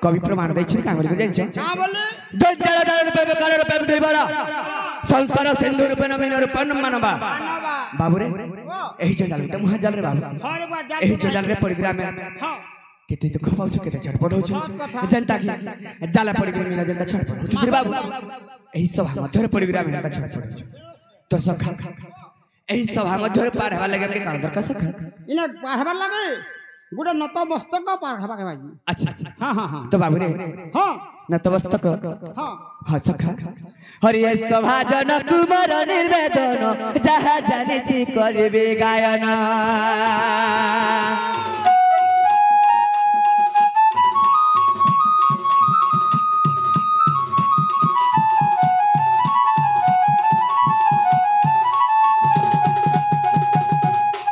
कवि प्रमाण दैछि का बोल जानि छ का बोले जय जय जय पे काले पे दैबारा संसार सिंधु रूपन मीन रूपन मानबा बाबू रे एही जंजाल त मुहा जाल रे बाबू एही जंजाल रे परिग्राम हां केते दुख पाउछ केते छटपट होछ जनता की जाला परिग्राम मीन जनता छटपट होछ रे बाबू एही सभा मध्य रे परिग्राम जनता छटपट होछ तो सखा एही सभा मध्य रे पार हवा लगे कान दरका सखा इना पार हवा लगे गुडा नत मस्तक पार हवा के भाई अच्छा हां हां हां तो बाबू रे हां नत मस्तक हां हां सखा हरिये सभा जन कुमार निर्वेदन जहा जाने ची करबे गायन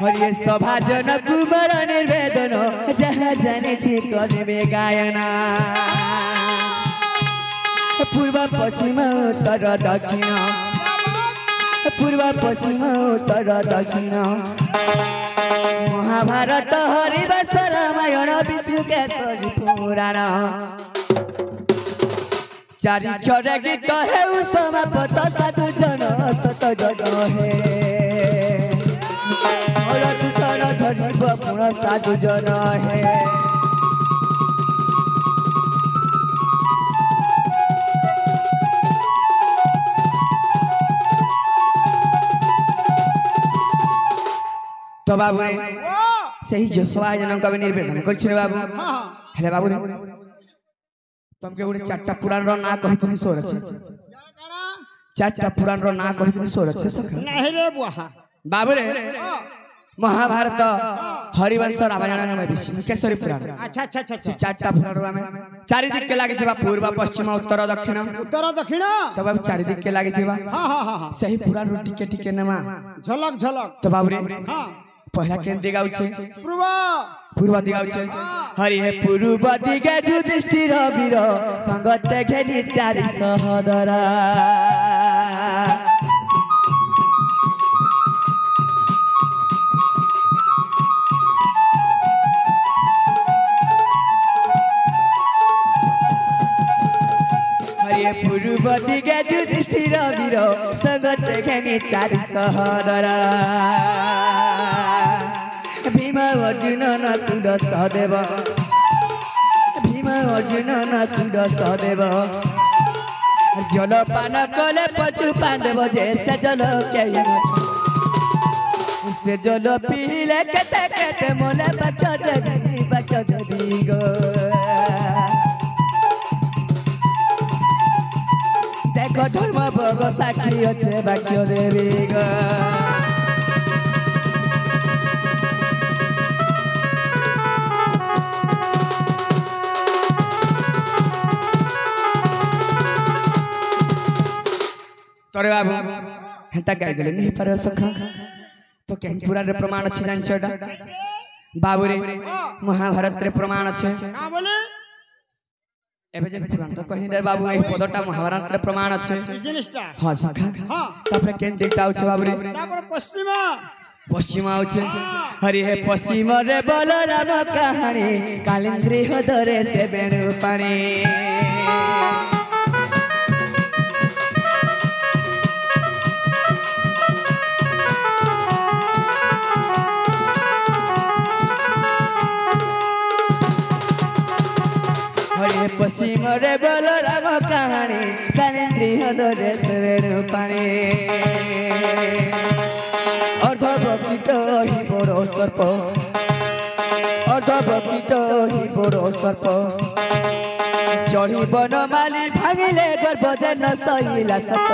हरिये सभा जन कुमार निर्वेदन जहा जाने ची करबे गायन पूर्व पश्चिम उत्तर दक्षिण पूर्व पश्चिम उत्तर दक्षिण महाभारत हरिवंश रामायण विष्णु केसरी पुराण चारिक्षर गीत हेउ समापत साधु जन सत जन हे दूषण धरिब पुण साधु जन हे तो बाबू सही जो सभा जन कवि निर्वेदन कर बाबू हेले बाबू रे तुमके गोटे चारटा पुराण रो ना कहितनी सोर अछि चारटा पुराण रो ना कहितनी सोर अछि सखा नहीं रे बुआ बाबू रे महाभारत हरिवंश रामायण में विष्णु केसरी पुराण अच्छा अच्छा अच्छा चारटा पुराण रो में चारि दिक के लागि जेबा पूर्व पश्चिम उत्तर दक्षिण तब अब चारि दिक के लागि जेबा हां हां हां सही पुराण रो टिके टिके नमा झलक झलक तो बाबू रे हां पहला केन दिगाउ छे पूर्व दिगाउ छे हरि हे पूर्व दिगे युधिष्ठिर वीर संगत घेनी चारि सहदरा हरि हे पूर्व दिगे युधिष्ठिर वीर संगत घेनी चारि सहदरा भीम अर्जुन नकुल सहदेव भीम अर्जुन नकुल सहदेव जलपान कले पचु पांडव जे से जल के से जल पीले केते केते मोले बच देवी गो देखो धर्म भोग साक्षी अच्छे वाक्य देवी गो तोरे बाबू हेता गाय देले नहीं पर सखा तो केन पुराण रे प्रमाण अछि जान छडा बाबू रे महाभारत रे प्रमाण अछि का बोले एबे जे पुराण तो कहि रे बाबू एही पदटा महाभारत रे प्रमाण अछि जिनिसटा हां सखा हां तापर केन दिखता अछि बाबू रे तापर पश्चिम अछि हरि हे पश्चिम रे बलराम कहानी कालिंद्री हदरे से बेणु पानी पश्चिम रे बलराम कहानी कालिंद्री हदरे से बेणु पानी अर्धवकित ही बड़ो सर्प अर्धवकित ही बड़ो सर्प चढ़ी बनमाली भांगिले गर्भ जन सहिला सत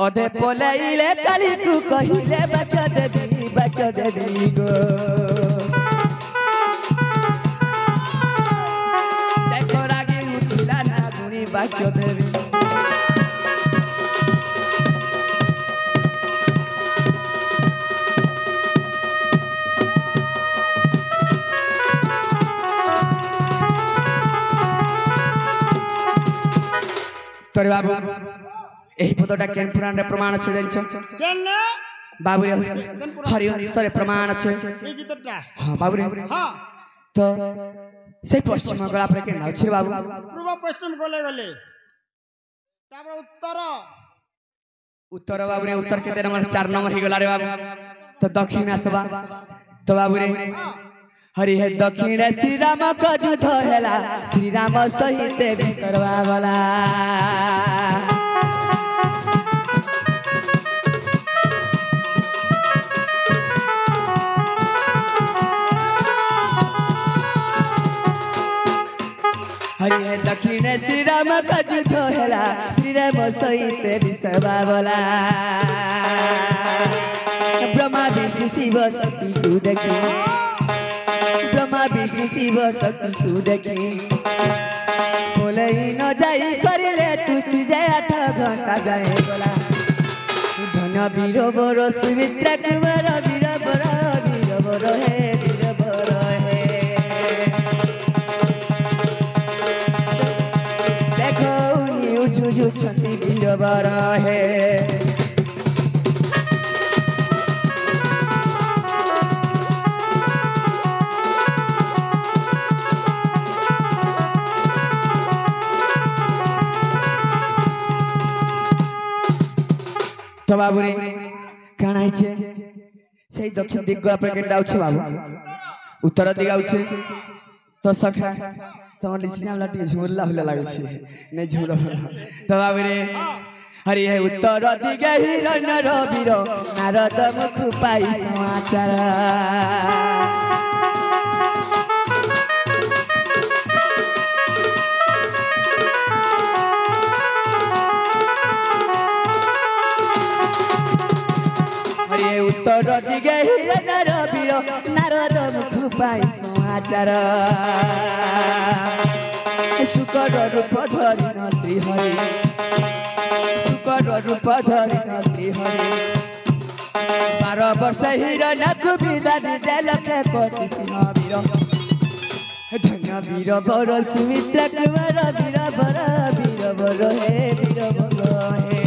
अधे पलाइले काली को कहिले बाच देवी गो देखो रागी उठिला ना गुणी बाच देवी तोरे बाबू एही पदटा केन पुराण रे प्रमाण छै जान छ केन बाबू रे हरिवंश रे प्रमाण छै ए गीतटा हां बाबू रे हां तो সেই পশ্চিম গলা পরে কেন আছে বাবু পূর্ব পশ্চিম গলে গলে তারপর উত্তর উত্তর বাবু রে উত্তর কেতে নম্বর 4 নম্বর হি গলা রে বাবু তো দক্ষিণ আসবা তো বাবু রে हरि हे दक्षिण श्री राम का युद्ध हैला श्री राम सहित विसर्वा वाला हरि हे दक्षिण श्री राम का युद्ध हैला श्री राम सहित विसर्वा वाला ब्रह्मा विष्णु शिव शक्ति को देखी ब्रह्मा विष्णु शिव शक्ति को देखी बोले न जाई करिले तुष्टि जाय 8 घंटा जाए बोला धन वीर बर सुमित्रा कुमार वीर बर हे वीर बर हे देखो न्यूज छंती वीर बर हे तो बाबू रे काना है से दक्षिण दिग पर के डाउ छे बाबू उत्तर दिग आउ छे तो सखा तमर लिसिना लाटी झुरला होला लागे छे नै झुर तो बाबू रे हरि हे उत्तर दिग हिरण रवीर नारद मुख पाई समाचार उत्तर दिगे हिरण रवीर नारद मुख पाई समाचार शुकर रूप धरिन श्रीहरि शुकर रूप धरिन श्रीहरि 12 वर्ष हिरण को विदा दिजे लखे कोटि सिंह वीर धन वीर बर सुमित्रा कुमार वीर बर हे वीर बर हे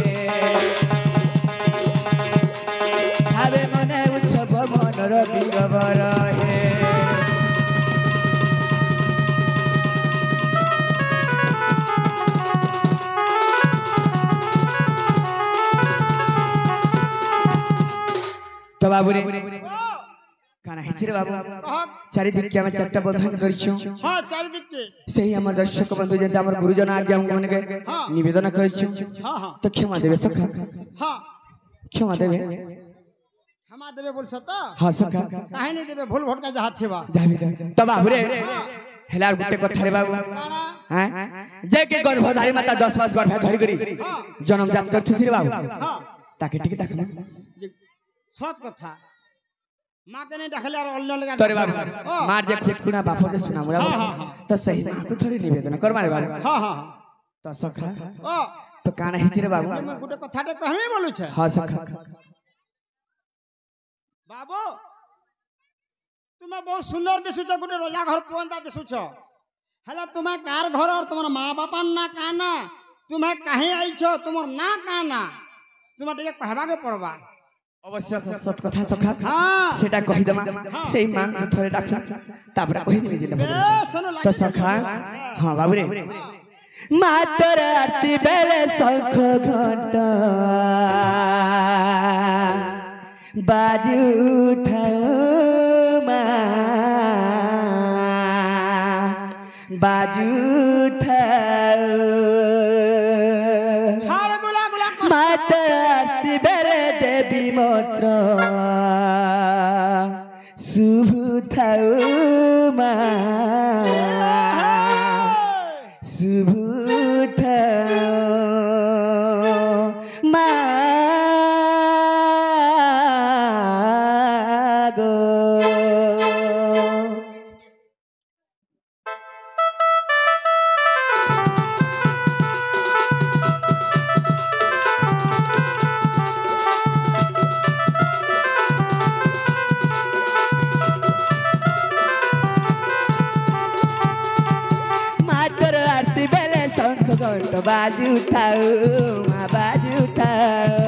भावे मने उत्सव मनर वीर बर हे तो बाबू रे काना हिचि रे बाबू चारि दिक के हम चारटा बंधन करिछु हां चारि दिक के सही हमर दर्शक बंधु जेते हमर गुरुजन आज्ञा मन के निवेदन करिछु हां हां तो क्षमा देबे सखा हां क्षमा देबे क्षमा देबे बोलछ त हां सखा काहे नै देबे भूल भटका जहा थेबा जाबी तो बाबू रे हेलार गुटे कथा रे बाबू हैं जे के गर्भधारी माता 10 मास गर्भ धरि करी जन्म जात करछु रे बाबू हां ताके टिक टाकना सत कथा मां के नै डाखले और अन्य लगा तोरे बाबू मार जे खुद कुना बाप के सुना मुरा तो सही मां को थोड़ी निवेदन कर मारे बाबू हां हां तो सखा ओ तो काना हिचि रे बाबू मैं गुटे कथा टे कहमे बोलु छ हां सखा बाबू तुम बहुत सुंदर दिसु छ गुटे राजा घर पुंता दिसु छ हला तुम्हें कार घर और तुम्हारा मां बापा ना काना तुम्हें काहे आई छ तुमर ना काना तुम्हें टे कहबा के पड़बा अवश्य सत कथा सखा हां सेटा कहि दमा सेही मां थोरे डाकू तापर कहि दिनी जिला तो सखा हां बाबू रे मातर आरती बेले शंख घंटा बाजू उठाओ बाजू उठाओ छाड़ गुला गुला मातर आरती बेले देवी मंत्र शुभ उठाओ शुभ उठाओ गो मातर आरती बेले शंख घंट बाजू उठाओ माँ बाजू उठाओ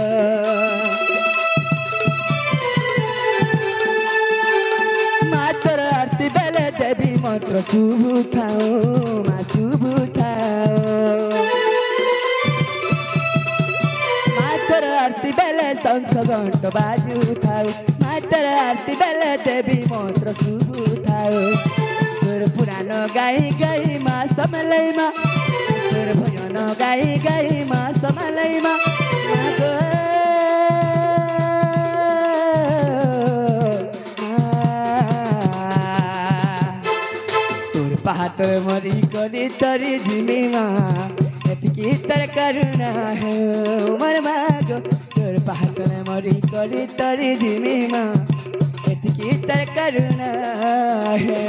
मातर आरती बेले देवी मंत्र शुभ थाओ माँ शुभ थाओ मातर आरती बेले शंख घंट बाजू थाओ मातर आरती बेले देवी मंत्र शुभ थाओ तोर पुराण गाई गाई माँ समलै माँ तोर भजन गाई गाई माँ समलै माँ पातर मरी करी तरी जिमी माँ एतकी तर करुणा है उमर मागो तोर पातर मरी करी तरी जिमी माँ एतकी तर करुणा है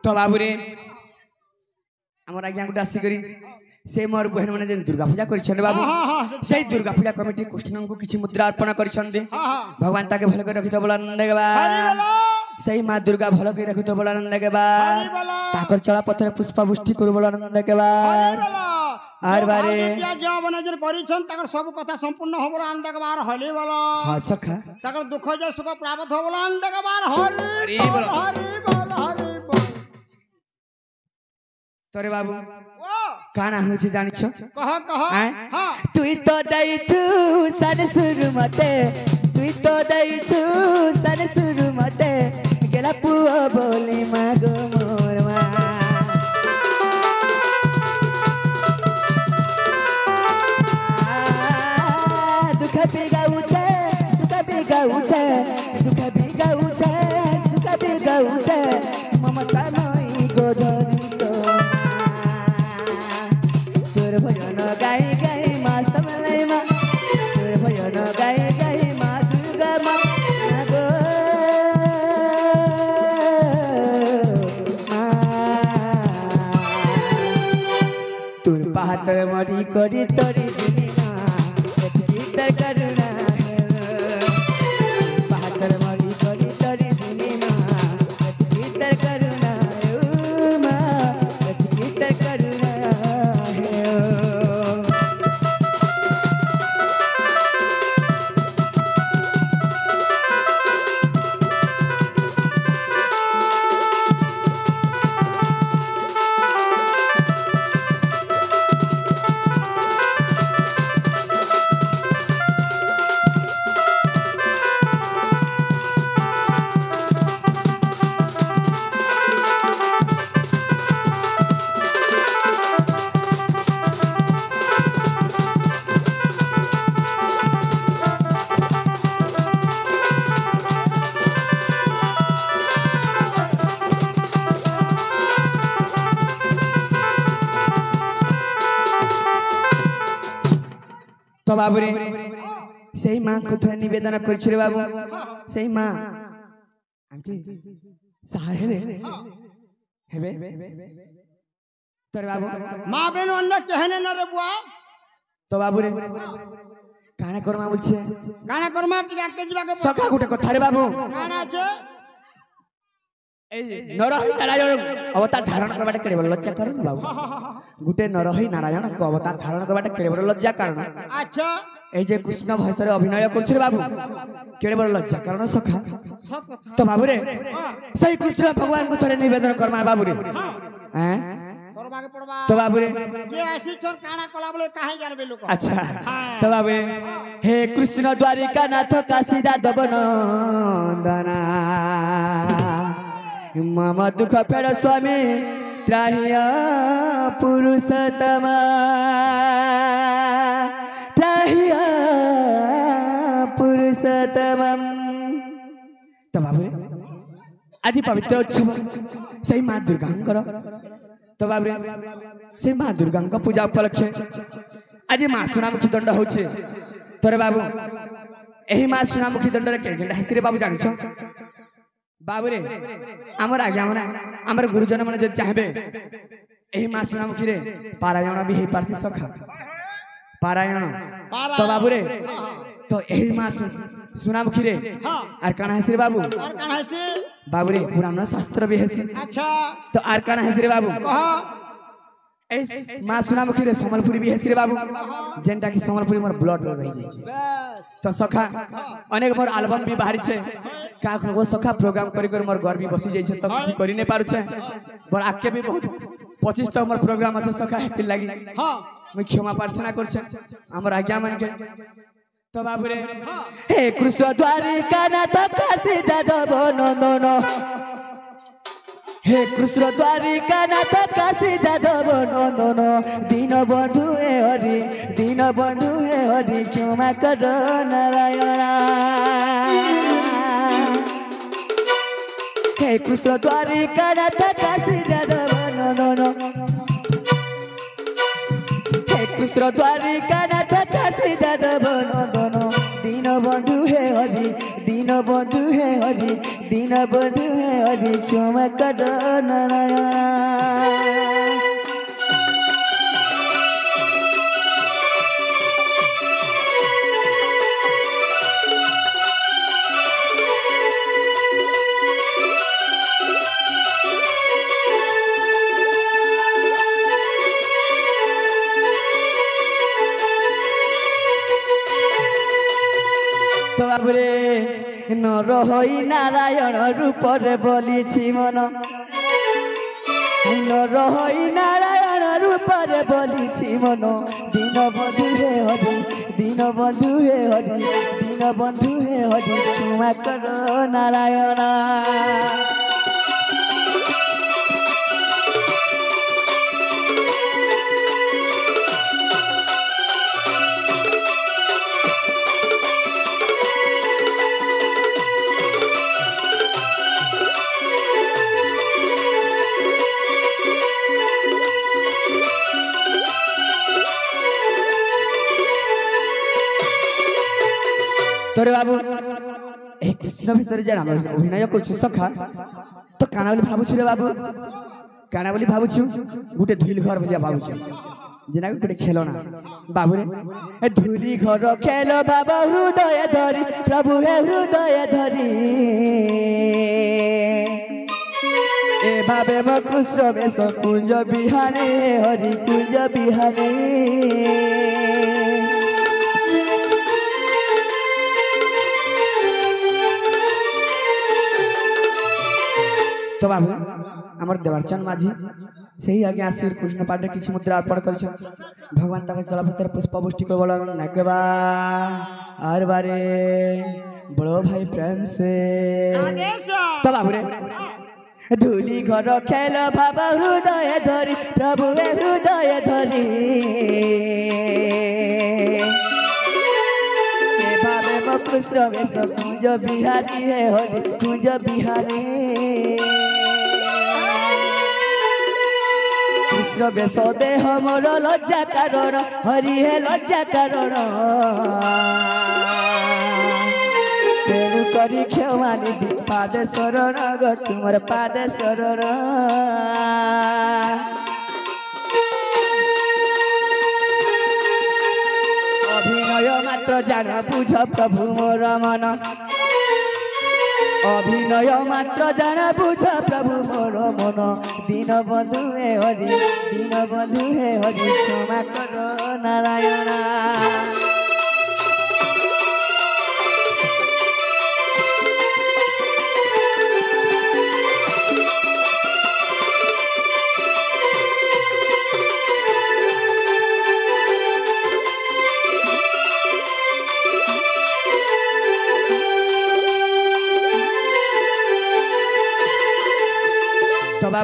तो बाबू रे आमर आज्ञा को आसी करी से मोर बहन माने जेन दुर्गा पूजा करिछन बाबू से दुर्गा पूजा कमिटी कृष्ण को किछि मुद्रा अर्पण करिछन दे भगवान ताके भल कर रखितो बोला नंद के बा सही मां दुर्गा भल कर रखितो बोला नंद के बा ताकर चला पत्थर पुष्पवृष्टि कर बोला नंद के बा आर बारे क्या जो बने जन करिछन ताकर सब कथा संपूर्ण हो बोला नंद के बार हली बोला हां सखा ताकर दुख जे सुख प्राप्त हो बोला नंद के बार हरि बोल हरि बोल हरि बोल तोरे बाबू काना होछ जानि छ कह हां तुई तो दैछु सन सुरु मते तुई तो दैछु सन सुरु मते गेला पुओ बोली मागो मोर मा दुख पे गाउछे सुख पे गाउछे दुख पे गाउछे सुख पे गाउछे ममता नई गोधरी भजन गाई गाई माँ समलै माँ तोर भजन गाई गाई माँ दुर्गा माँ गो तोर पातर मरी करी तोरी जिनी माँ एतकी तर करुणा पातर मरी करी तोरी जिनी माँ एतकी तर करुणा माँ एतकी तर करुणा तो बाबू रे सही माँ को थोड़ा निवेदन कर बाबू सही माँ आंकी सहाय हेबे तोर बाबू माँ बेन अन्य कहने न रे बुआ तो बाबू रे काना करमा बोलछे काना करमा टिका के जीवा के सखा गुटे कथा रे बाबू काना छे नरहरि नारायण अवतार धारण करबाटे केड़े बड़ लज्जा कारण बाबू गुटे नरहरि नारायण को अवतार धारण करबाटे केड़े बड़ लज्जा कारण अच्छा ए जे कृष्ण भाषा रे अभिनय करछ रे बाबू केड़े बड़ लज्जा कारण सखा तो बाबू रे सही कृष्ण भगवान को थोड़े निवेदन करमा बाबू रे हैं करबा के पड़बा तो बाबू रे जे ऐसी छोर काना कला बोले काहे जानबे लोक अच्छा तो बाबू रे हे कृष्ण द्वारिका नाथ काशीदा दबनंदना मम दुख फेड़ स्वामी त्राहिया पुरुषोत्तम त्राहिया पुरुषोत्तम। तो बाबू आज पवित्र उत्सव से माँ दुर्गा तो बाबू से माँ दुर्गा पूजा उपलक्षे आज माँ सुनामुखी दंड हो तोरे बाबू यही माँ सुनामुखी दंड हासी रे बाबू जान बाबू रे आमर आज्ञा मना आमर गुरुजन मैंने जो चाहे यही माँ सुनामुखी रे पारायण भी हो पार्सी सखा पारायण तो बाबू रे तो यही माँ सुनामुखी रे आर काना हासी रे बाबू बाबू रे पुराण शास्त्र भी हेसी अच्छा तो आर काना हासी रे बाबू माँ सुनामुखी रे समलपुरी भी हेसी रे बाबू जेनटा कि समलपुरी मोर ब्लड रही जाई तो सखा अनेक मोर एल्बम भी बाहरी छे का खबो सखा प्रोग्राम करी कर मोर घर भी बसी जाई छे तो किछि करि नै पारु छे मोर आके भी बहुत 25 तक मोर प्रोग्राम আছে सखा हेति लागि हां मैं क्षमा प्रार्थना कर छे हमर आज्ञा मान के तो बाबू रे हे कृष्ण द्वारिका नाथ काशी जादव नंदन हे कृष्ण द्वारिका नाथ काशी जादव नंदन दीन बंधु हे हरि क्षमा कर नारायण। हे कृष्ण द्वारिका नाथ काशी जादव नंदन हे कृष्ण द्वारिका नाथ काशी जादव नंदन दीन बंधु हे हरि क्षमा कर नारायण। तो बाबूरे नर हई नारायण रूप रे बोली मन नर हई नारायण रूप रे बोली मन दीन बंधु हे हरि क्षमा कर नारायण। तोरे बाबू ए कृष्ण विषय जे अभिनय करछु सखा तो काना बोली भाबुछु रे बाबू काना बोली भाबुछु गुटे धुल घर भलिया भाबुछु जेना गुटे खेलना बाबू रे ए धुली घर खेल बाबा हृदय धरी प्रभु हे हृदय धरी ए भावे म कृष्ण बेस कुंज बिहारे हरि कुंज बिहारे। तो बाबू आमर देवारचंद माझी से ही आगे आशीर कृष्ण पाटे किसी मुद्रा अर्पण कर भगवान तक चलपत्र पुष्पपुष्टि को बोला नकबा हर बारे बड़ो भाई प्रेम से तो बाबू रे धूली घर खेल बाबा हृदय धरी प्रभु हृदय धरी भावे म कृष्ण बेस कुंज बिहारी है हरि कुंज बिहारी कृष्ण बेस देह मोर लज्जा कारण हरि हे लज्जा कारण तेणु करी क्षमा निधि पाद शरण ग तुमर पाद शरण। अभिनय मात्र जान बुझ प्रभु मोर मन अभिनय मात्र जान बुझ प्रभु मोर मन दीन बंधु हे हरि क्षमा कर नारायण।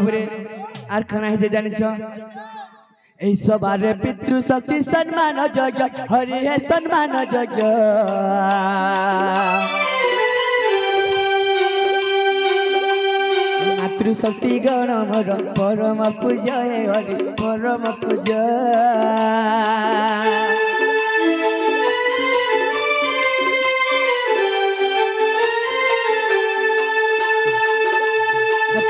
বাবুরে আর কানা হয়েছে জানিছ এই সবারে পিতৃ শক্তি সম্মান যজ্ঞ হরি হে সম্মান যজ্ঞ মাতৃশক্তি গণ মর পরম পূজ হে হরি পরম পূজ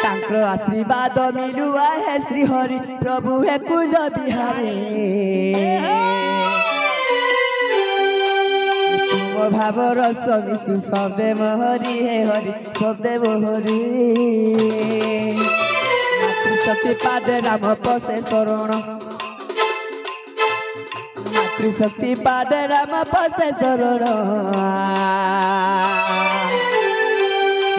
तांकर आशीर्वाद मिलुआ है श्री हरि प्रभु है कुंज बिहारी तुम भाव रस मिशु शब्दे मोहरी है हरि शब्दे मोहरी मातृशक्ति पादे राम पसे शरण मातृशक्ति पादे राम पसे शरण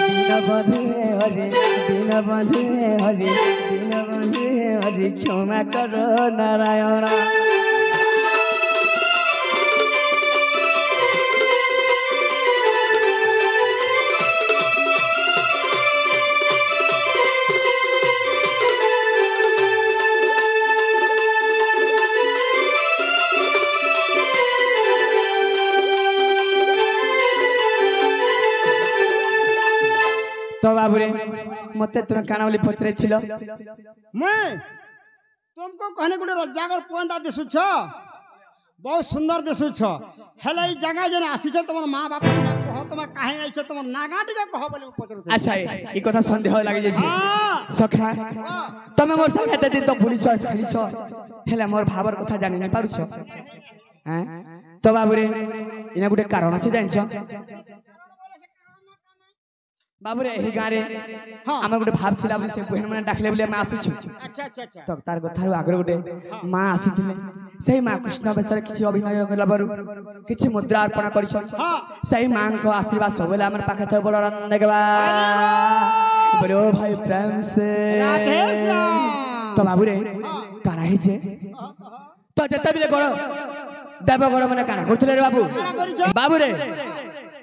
दीनबंधु हरि दीनबंधु हरि दीनबंधु हरि क्षमा करो नारायण तो बाबूरे मते तुम काना बोली पचरे थिलो मैं तुमको कहने गुटे रजागर पोंदा दिसु छ बहुत सुंदर दिसु छ हेले ई जगह जने आसी छ तमर मां बाप ना कह तुम काहे आई छ तमर नागाटी का कह बोले पचरु छ अच्छा ई कथा संदेह लागि जे छी सखा तमे मोर संगे एते दिन तो भूली छ खाली छ हेले मोर भावर कथा जानि नै पारु छ हैं तो बाबूरे इना गुटे कारण अछि जानि छ बाबूरे एही गारे हमर गुटे भाव थिला बोली से बहन माने डाकले बोली हम आसी छु अच्छा अच्छा अच्छा तो तार कथारु आगर गुटे मां आसी थिले सेही मां कृष्ण बेसर किछि अभिनय करला बरु किछि मुद्रा अर्पण करिसन सेही मां को आशीर्वाद सबले हमर पाखे थ बड़ रंग देखबा बरो भाई प्रेम से राधे श्याम तो बाबूरे काना हिचे तो जते बिले गड़ देवगड़ माने काना करथले रे बाबू बाबूरे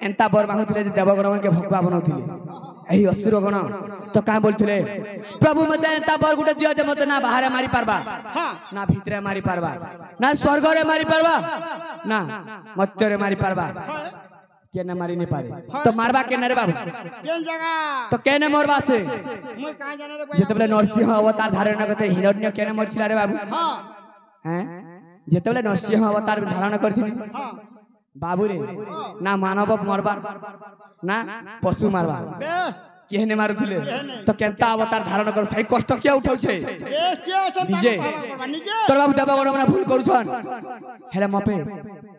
एंता बर माहुथिले जे देवगण मन के भगवा बनौथिले एही असुर गण तो का बोलथिले प्रभु मते एंता बर गुटे दियो जे मते ना बाहर मारी पारबा ना भीतरे मारी पारबा ना स्वर्ग रे मारी पारबा ना मत्य रे मारी पारबा केने मारी नहीं पारे तो मारबा केने रे बाबू केन जगह तो केने मरबा से मैं कहां जाने रे जेतेबले नरसिंह अवतार धारण करते हिरण्य केने मरथिला रे बाबू हैं जेतेबले नरसिंह अवतार धारण करथिनी बाबूरे ना मानव मरबा ना पशु मारबा बेस केहने मारुथिले तो केनता अवतार धारण कर सही कष्ट क्या उठाउ छे बेस के छ निजे निजे तोर बाबू देवगण मना भूल करूछन हेले मपे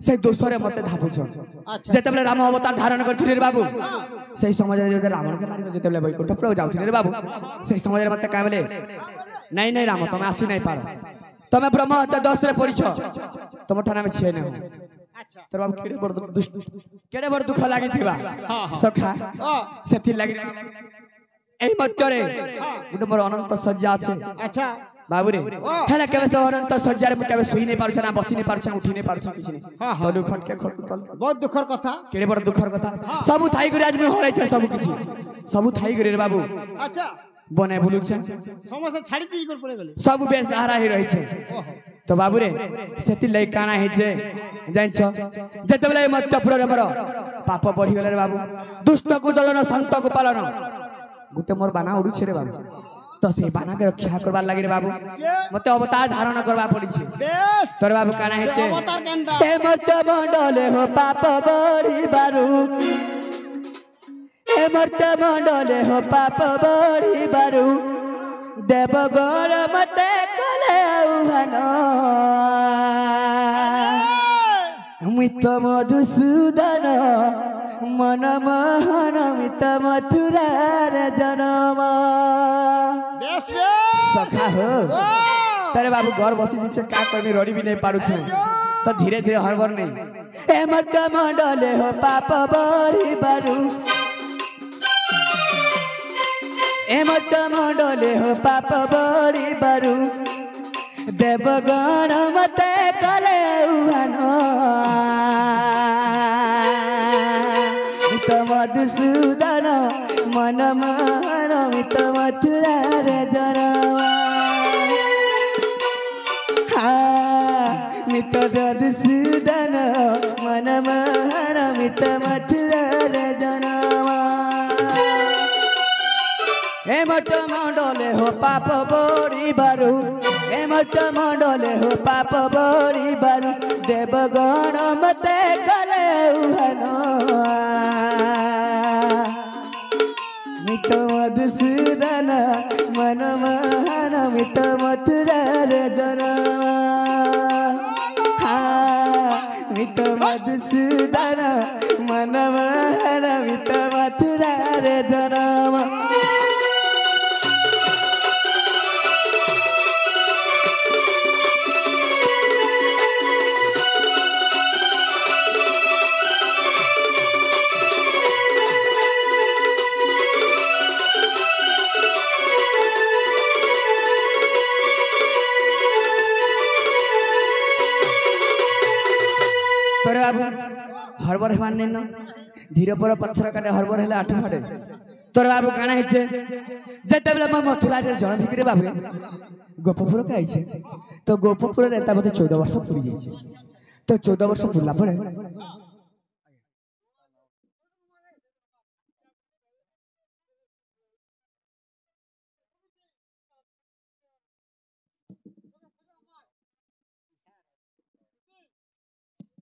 से दोसरे मते धापुछन अच्छा जेतेबले राम अवतार धारण करथिले रे बाबू सही समझ रे जे रावण के मारिबो जेतेबले बैकुंठ प्रभु जाउथिले रे बाबू सही समझ रे मते काबले नहीं नहीं राम तुम आसी नहीं पारो तमे ब्रह्म हत्या 10 रे पड़िछ तुम ठाना में छे न अच्छा तोर बाबू केड़े बड़ दुख लागि थिबा सखा सेथि लागि एही मत्तरे गुटे मोर अनंत सज्जा আছে अच्छा बाबूरे हेला केबे से अनंत सज्जा रे केबे सोई नहीं पारछ ना बसी नहीं पारछ उठी नहीं पारछ किछ नहीं तलु खटके खटु तल बहुत दुखर कथा केड़े बड़ दुखर कथा सब थाई गरे आज में होरै छ सब किछ सब थाई गरे रे बाबू अच्छा बने बुलु छ समस्या छाड़ी दी कर पड़े गेले सब बेसहारा ही रही छ तो बाबूरे सेति लई काना हे जे जान छ जेतेबले मत्यपुर रे मोर पाप बढ़ी गेले रे बाबू दुष्ट को दलन संत को पालन गुटे मोर बाना उडु छे रे बाबू तो से बाना के रक्षा करबा लागि रे बाबू मते अवतार धारण करबा पड़ी छे बेस तोर बाबू काना हे छे अवतार केनरा हे मत्य मंडले हो पाप बढ़ी बारू हे मत्य मंडले हो पाप बढ़ी बारू देवगण मते कले आह्वान मित मधुसूदन मन मोहन मित मथुरार जनम बेस बेस सखा हो तेरे बाबू घर बसी नीचे का करनी रड़ी भी नहीं पारू छे तो धीरे धीरे हरबर नहीं ए मत मंडले हो पाप बड़ी बारू ए मत मंडले हो पाप बड़ी बारू देवगण मते कले आह्वान मित मधुसूदन मन मोहन मित मथुरार जनम पाप बड़ी बारू एमत मंडले हो पाप बड़ी बारू देवगण मते कले उहनो मित मधुसूदन मन महान मित मथुरा रे जनमा मित मधुसूदन मन महान मित मथुरा रे जनमा तोरे बाबू हरबर हेमान नेन धीरे पर पत्थर काटे हरबर हेले आठ फाटे तोरे बाबू काना हेचे जेते बेला म मथुरा रे जन भिकरे बाबू गोपपुर का आइछे तो गोपपुर रे ता मते 14 वर्ष पुरी जाइछे तो 14 वर्ष पुरला परे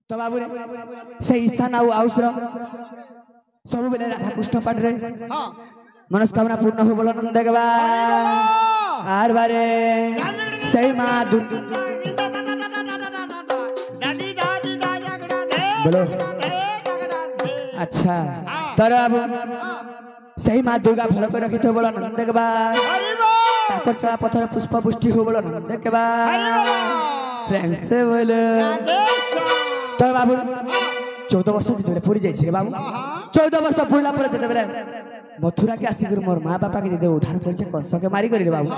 तो बाबू से ईशान आउसर सब बेले राधा कृष्ण पाठ रे हां मनस्कामना पूर्ण हो बोलो नंद के आर बारे सही मां दादी दादी दाजगड़ा दे बोलो अच्छा तर बाबू सही मां दुर्गा भलो कर रखी तो बोलो नंद के ताकर चला पत्थर पुष्प पुष्टि हो बोलो नंद के फ्रेंड से बोलो तो बाबू 14 वर्ष जेते पूरी जाइछे रे बाबू 14 वर्ष पूरला पर जेते बेले मथुरा के आसी मोर मां बापा के जेते उद्धार करछे कंस के मारी करी रे बाबू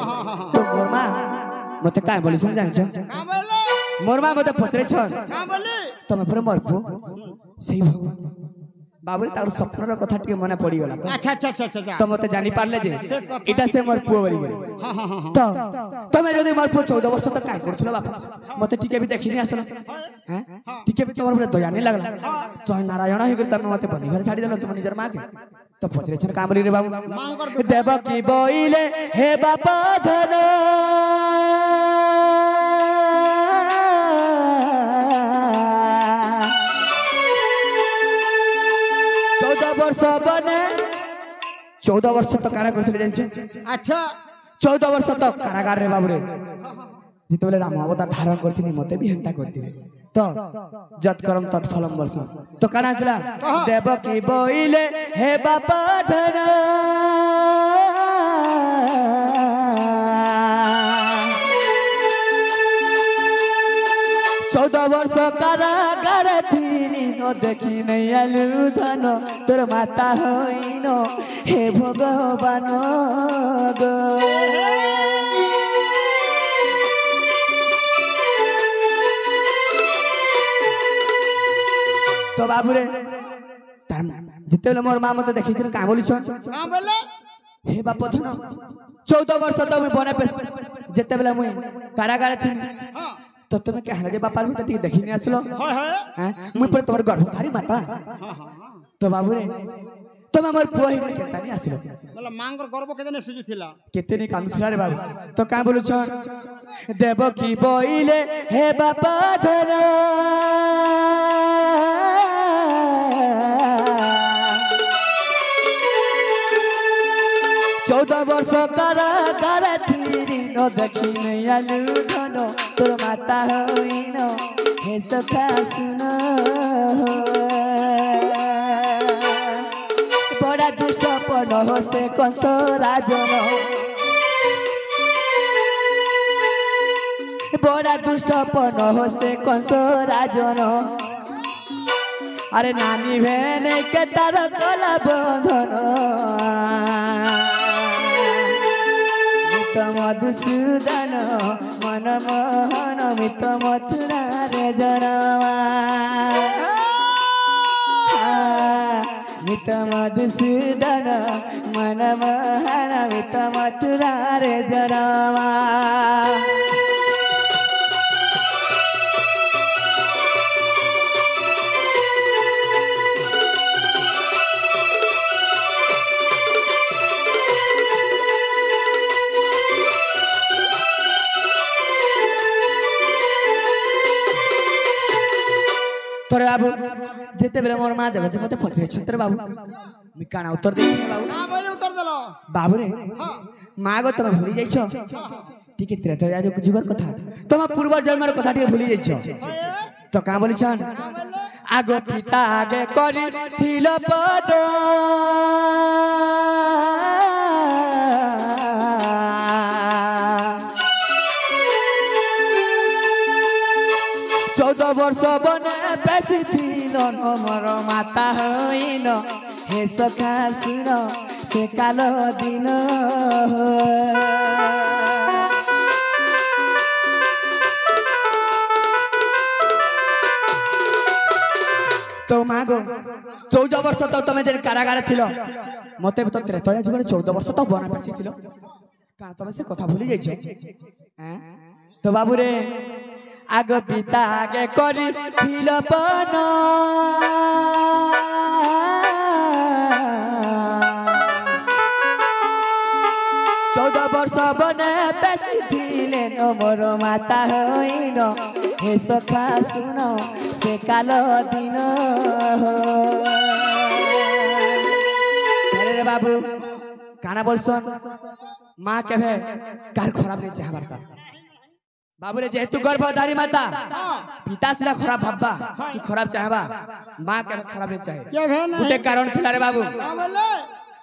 तो मोर मां मते काय बोली सुन जानिछ का बोले मोर मां मते पत्रे छ का बोले तमे पर मरपो सही भगवान बाबू तार स्वप्नर कथा टिके मने पड़ी गला अच्छा अच्छा अच्छा अच्छा तो मते जानि पारले जे एटा से मोर पुओ बोली गरे हां हां हां तो तमे जदी मोर पुओ 14 वर्ष तक काय करथुलो बापा मते टिके भी देखिनी आसलो हैं टिके भी तमर ऊपर दया नहीं लागला तो नारायण हे कर तमे मते बंदी घर छाडी देलो तुम निजर मां के तो पत्रे छन काम रे बाबू देवकी बोइले हे बापा धन वर्ष बने 14 वर्ष तक कारा करथिले जानिछे अच्छा 14 वर्ष तक कारागार रे बाबू रे जिते बेले राम अवतार धारण करथिनी मते भी हेंता करथिले तो जत करम तत फलम वर्ष तो काना हतला देवकी बोइले हे बापा धन 14 वर्ष कारागार थिनी न देखि नै आलु धन तोर माता होइन हे भगवान गो तो बाबू रे जिते बेले मोर मां मते देखि का बोलिछ का बोले हे बाप धन 14 वर्ष तो मैं बने पे जिते बेले मुई कारागार थिनी हां तो तुम क्या हला जे बापा भी तती देखि नै आसलो हाय हाय हैं मुई पर तोर गर्भधारी माता हां हां तो बाबू रे तुम मोर पुआ ही केता नै आसलो बोला मांगर गर्भ केतने सिजु थिला केते नै कांदु थिला रे बाबू तो का बोलु छ देवकी बोइले हे बापा धन 14 वर्ष कारागार थिनी न देखि नै आलु धन तोर माता होइन हे सखा सुन बड़ा दुष्ट पन हो से कंस राजन बड़ा दुष्ट पन हो से कंस राजन अरे नानी भेने के तार कला बंधन मित मधुसूदन मन मोहन मित मथुरा रे जनमा मित मधुसूदन मन मोहन मित मथुरा रे जनमा যেতেবেলে মোর মা দেবকী মতে পচারিছন রে বাবু আমি কানা উত্তর দেইছি বাবু না বলে উত্তর দিল বাবু রে হ্যাঁ মা গো তুমি ভুলি যাইছ ঠিক ত্রেতয়া যুগর কথা তোমার পূর্ব জন্মের কথা টিকে ভুলি যাইছ তো কা বলিছন আগ পিতা আগে করি থিল পদ চৌদ বর্ষ বনে বেশি দিন মোর মাতা হইন হে সখা শুন সে কাল দিন তো মাগো 14 বর্ষ তো তুমি যে কারাগারে ছিল মতে তো ত্রেতয়া যুগরে 14 বর্ষ তো বনে বেশি ছিল কারণ তুমি সে কথা ভুলি যাইছ হ্যাঁ তো বাবু রে আগ পিতা আগে করি ফিলপন চৌদ বর্ষ বনে বেশি দিলেন মোর মাতা হইন হে সখা শুন সে কাল দিন রে বাবু কানা বলছন মা কেভে কার খারাপ নেই চাহবার তা বাবুরে যেহেতু গর্ভধারী মাতা পিতা সিনা খারাপ ভাববা কি খারাপ চাহবা মা কেন খারাপ নেই চাহে গোটে কারণ ছিল রে বাবু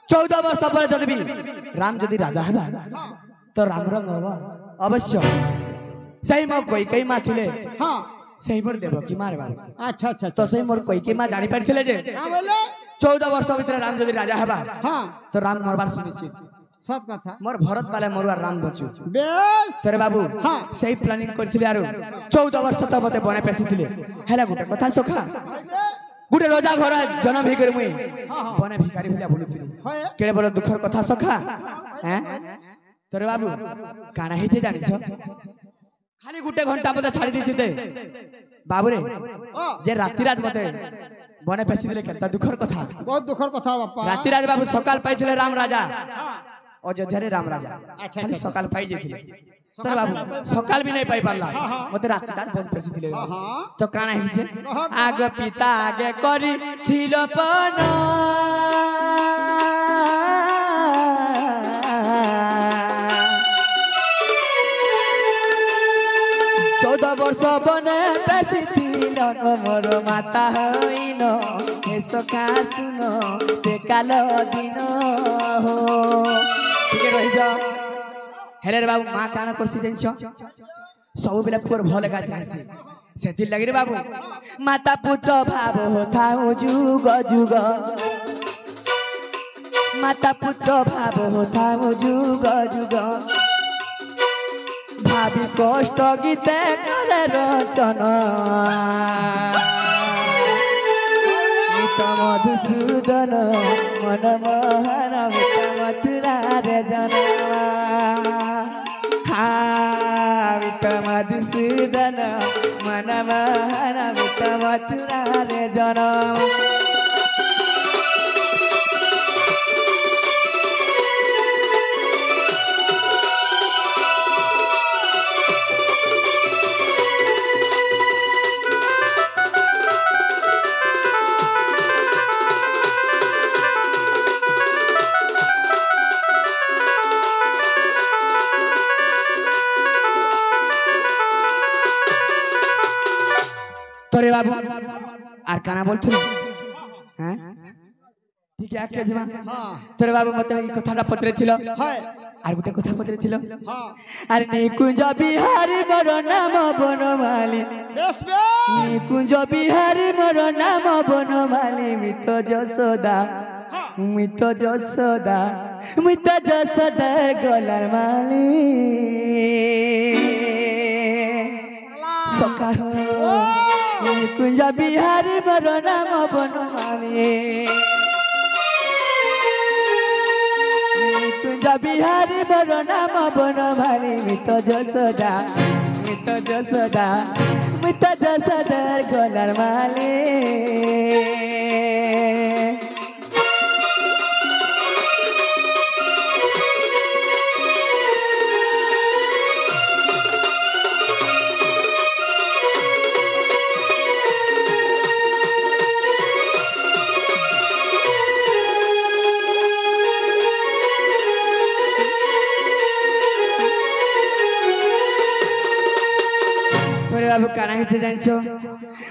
14 বর্ষ পরে যদি রাম যদি রাজা হবা তো রাম রঙ হব অবশ্য সেই মো কই মা থিলে সেই মোর দেবকী মা রে বাবু আচ্ছা আচ্ছা তো সেই মোর কই মা জানি পারছিলে যে 14 বর্ষ ভিতরে রাম যদি রাজা হবা তো রাম মরবার শুনিছি সত কথা মোর ভরত পালে মোর আর রাম বচু বেশ তোরে বাবু সেই প্ল্যানিং করছিলি আর 14 বর্ষ তো মতে বনে পেছিলি হেলা গোটে কথা সখা গোটে রজা ঘর জন্ম হই করে মুই বনে ভিখারি ভিলা বলুছিলি কেড়ে বড় দুঃখর কথা সখা হ্যাঁ তোরে বাবু কানা হইছে জানিছ খালি গোটে ঘন্টা মতে ছাড়ি দিছিতে বাবুরে যে রাতি রাত মতে বনে পেছি দিলে কেতা দুঃখর কথা বহুত দুঃখর কথা বাপা রাতি রাত বাবু সকাল পাইছিলে রাম রাজা অযোধ্যারে রাম রাজা খালি সকাল পাই যেছিলে তোর বাবু সকাল भी नहीं पाई पारला মতে রাতি তার বন পেছি দিলে তো কানা হইছে আগ পিতা আগে করি থিল পন চৌদ বর্ষ বনে বেশি দিল মোর মাতা হইন হে সখা শুন সে কাল দিন ঠিক রহিছ হেলে রে বাবু মা কানা করছি জানিছ ସବୁବେଳେ ପୁଅର ଭଲ ଗା ଚାହେସି ସେଥିର୍ ଲାଗି ରେ ବାବୁ ମାତା ପୁତ୍ର ଭାବ ଥାଉ ଯୁଗ ଯୁଗ ମାତା ପୁତ୍ର ଭାବ ଥାଉ ଯୁଗ ଯୁଗ ভাবি কষ্ট গীতে করে রচন মিত মধুসূদন মন মোহন মিত মথুরা রে জনমা মিত মধুসূদন মন মোহন মিত মথুরা রে জনম তোরে বাবু আর কানা বলছিল হ্যাঁ ঠিক আছে জিমা তোরে বাবু মতে এই কথাটা পত্রেছিল আর গোটে কথা পত্রেছিল আর নিকুঞ্জ বিহারী মোর নাম বনমালী বেশ বেশ নিকুঞ্জ বিহারী মোর নাম বনমালী মিত যশোদা মিত যশোদা মিত যশোদার গলার মালি সখা কুঞ্জ বিহারী মোর নাম বনমালী কুঞ্জ বিহারী মোর নাম বনমালী মিত যশোদা মিত যশোদা মিত যশোদার গলার মালী बाबू काना हिते जानछो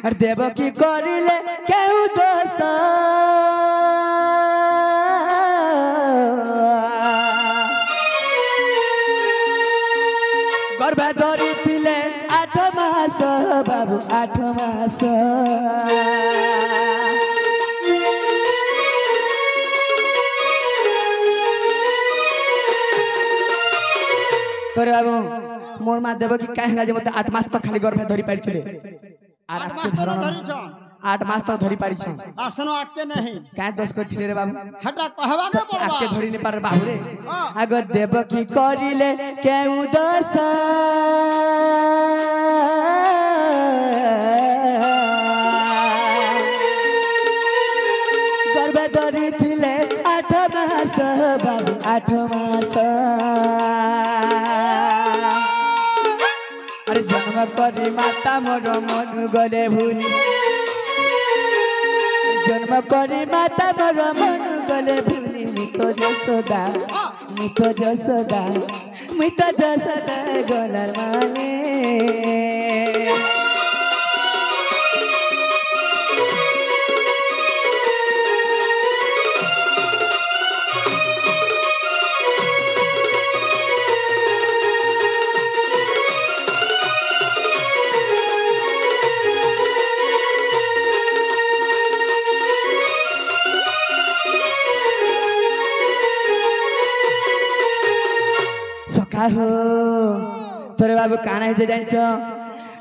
अरे देव की करिले केहू दोष गर्भ धरिथिले 8 मास बाबू 8 मास तोरे बाबू मोर मा देव की काहे ना जे मते 8 मास तक खाली गर्भ धरि पारिथिले आर आपके धरण 8 मास तक धरि पारि छ आसनो आके नहीं काहे दोष करथिले रे बाबू हटा कहवा के पड़बा आके धरि ने पार बाबू रे अगर देव की करिले केहू दोष गर्भ धरिथिले 8 मास बाबू 8 मास अरे जन्म करी माता मोर मन गले भूली जन्म करी माता मोर मन गले भूली मितो जसोदा गलार माले हो तोरे बाबू काना हिते जानछ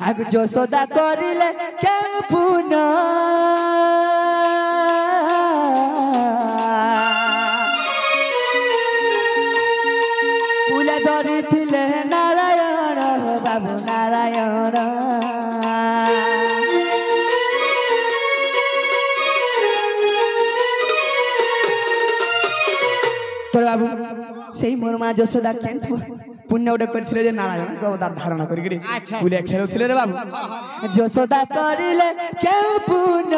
आगु जसोदा करिले केहू पुन पुले धरिथिले नारायण हो बाबू नारायण तोरे बाबू सेही मोर मा जसोदा केन पुण्य उडे करथिले जे नारायण को अवतार धारण करिकरी बुले खेलुथिले रे बाबू जसोदा करिले केहू पुण्य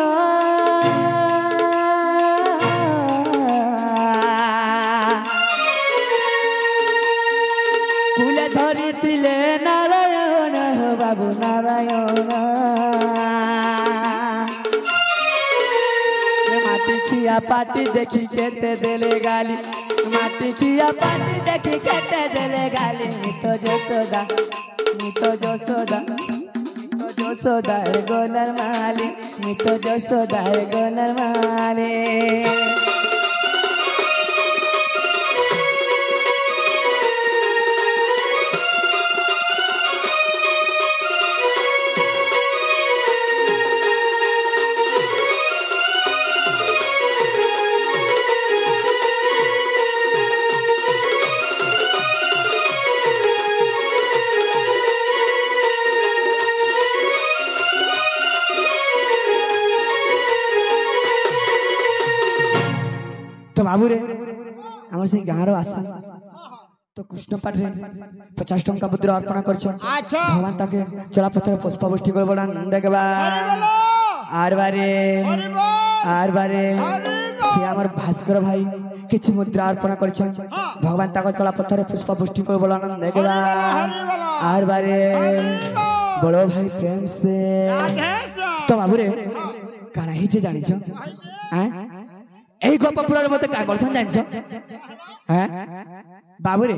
बुले धरिथिले नारायण हो बाबू नारायण माटी खिया पाटी देखी केते देले गाली माटी खिया पाटी देखी केते देले गाली मितो जसोदा रे गोलर माली मितो जसोदा रे गोलर माली तो बाबू रे हमर से गाँव आशा तो कृष्ण पाठ रे 50 टंका मुद्रा अर्पण करछ अच्छा भगवान ताके चला पत्थर पुष्पवृष्टि कर बड़ा देखबा आर बारे से हमर भास्कर भाई किछ मुद्रा अर्पण करछ भगवान ताके चला पत्थर पुष्पवृष्टि कर बड़ा देखबा आर बारे बड़ो भाई प्रेम से तो बाबू रे काना हिचे जानि छ हैं এই গোপপুরের মতে কা করছন জানছ হ্যাঁ বাবু রে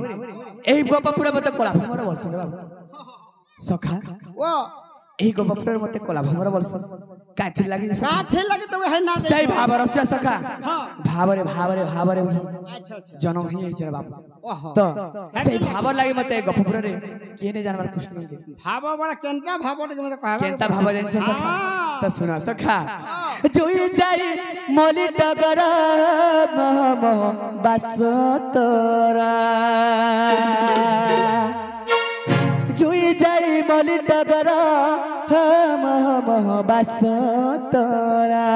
এই গোপপুরের মতে কলা ভমর বলছন রে বাবু সখা ও এই গোপপুরের মতে কলা ভমর বলছন কাথি লাগি তো है ना সেই ভাবরস্য সখা हां ভাবরে अच्छा अच्छा জনম হি হইছে রে বাবু ओहो তো সেই ভাবর লাগি মতে গোপপুরে কে নে জানবার কৃষ্ণ भाव वाला केनका भाव के मते कहबा केनता भाव জানছ সখা তো শুনা সখা জুই যাই মলি টগর মহ মহ বাস তোরা জুই যাই মলি টগর মহ মহ বাস তোরা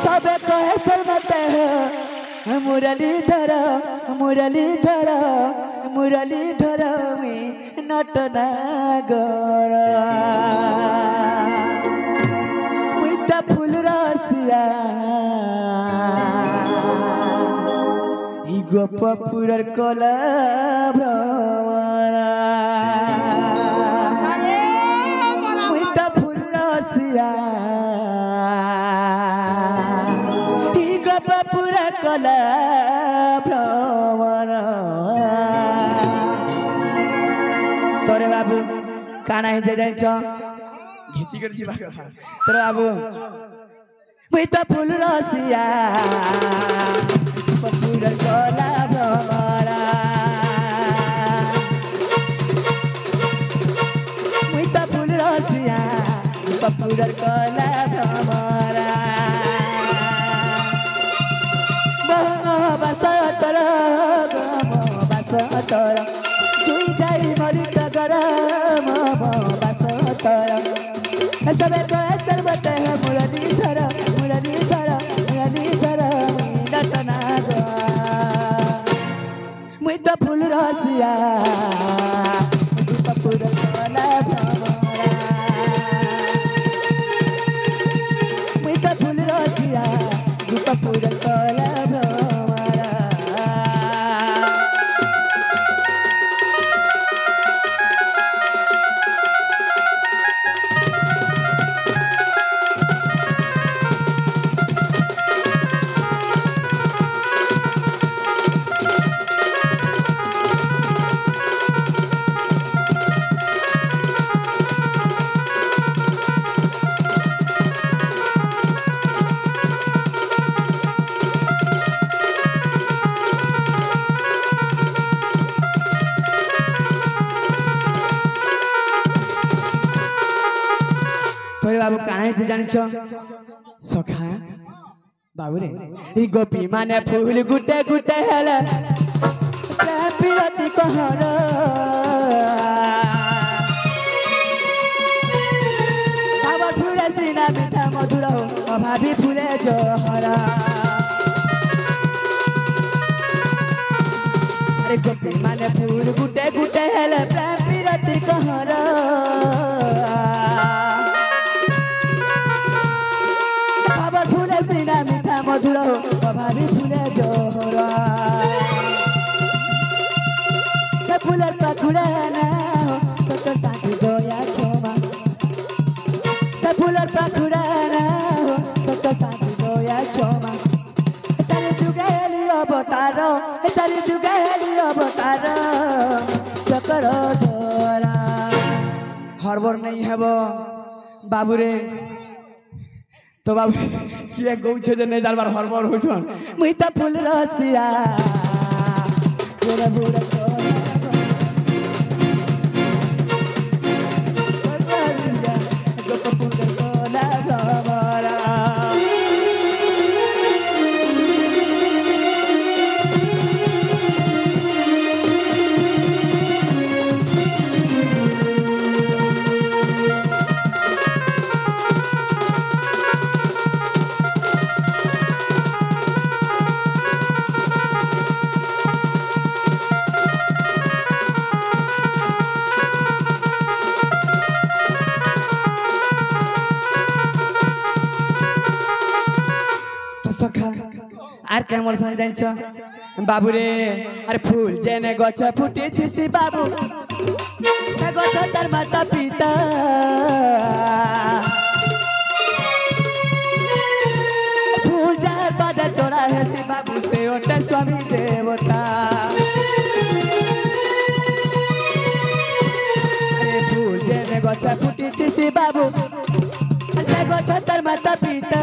সবে কহে শর্মতে মুরলীধর মুরলীধর মুরলীধর মে নটনাগর মুইতা ফুল রসিয়া ই গোপপুরের কলা ভ্রমরা बाबू काना है जे जाइछ घिची कर जीवा कथा तर बाबू मुई त फूल रसिया पपुरर कला भ्रमरा मुई त फूल रसिया पपुरर कला भ्रमरा बसतर बसतर चुई जाई मरी टगर बसतर सबे को सर्वत है मुरलीधर मुरलीधर मुरलीधर नटना गो मुई तो फूल रसिया पपुर कला भ्रमरा मुई तो फूल रसिया पपुर कला भ्रमरा तोरे बाबू काहे जे जानिछ सखा बाबू रे ई गोपी माने फूल गुटे गुटे हेले पिरती कहर बाबा फूले सीना मीठा मधुर हो अभावी फूले जोहरा अरे गोपी माने फूल गुटे गुटे हेले पिरती कहर सीना मीठा मधुर हो अभावी फूले जोहरा से फूलर पाखुड़ा ना हो सत साथी गोया क्षमा से फूलर पाखुड़ा ना हो सत साथी गोया क्षमा चली जुगेली अवतार चली जुगेली अवतार चकर झोरा हरबर नहीं हेबो बाबू रे तो बाबू किए गौ छे जे नहीं जारबार हरबर होछन मुई त फूल रसिया तोरा बुरा आर के मोर संग जाइछ बाबू रे अरे फूल जेने गछ फुटी थिसी बाबू से गछ तार माता पिता फूल जार पादा चोरा है सी बाबू से ओटे स्वामी देवता अरे फूल जेने गछ फुटी थिसी बाबू से गछ तार माता पिता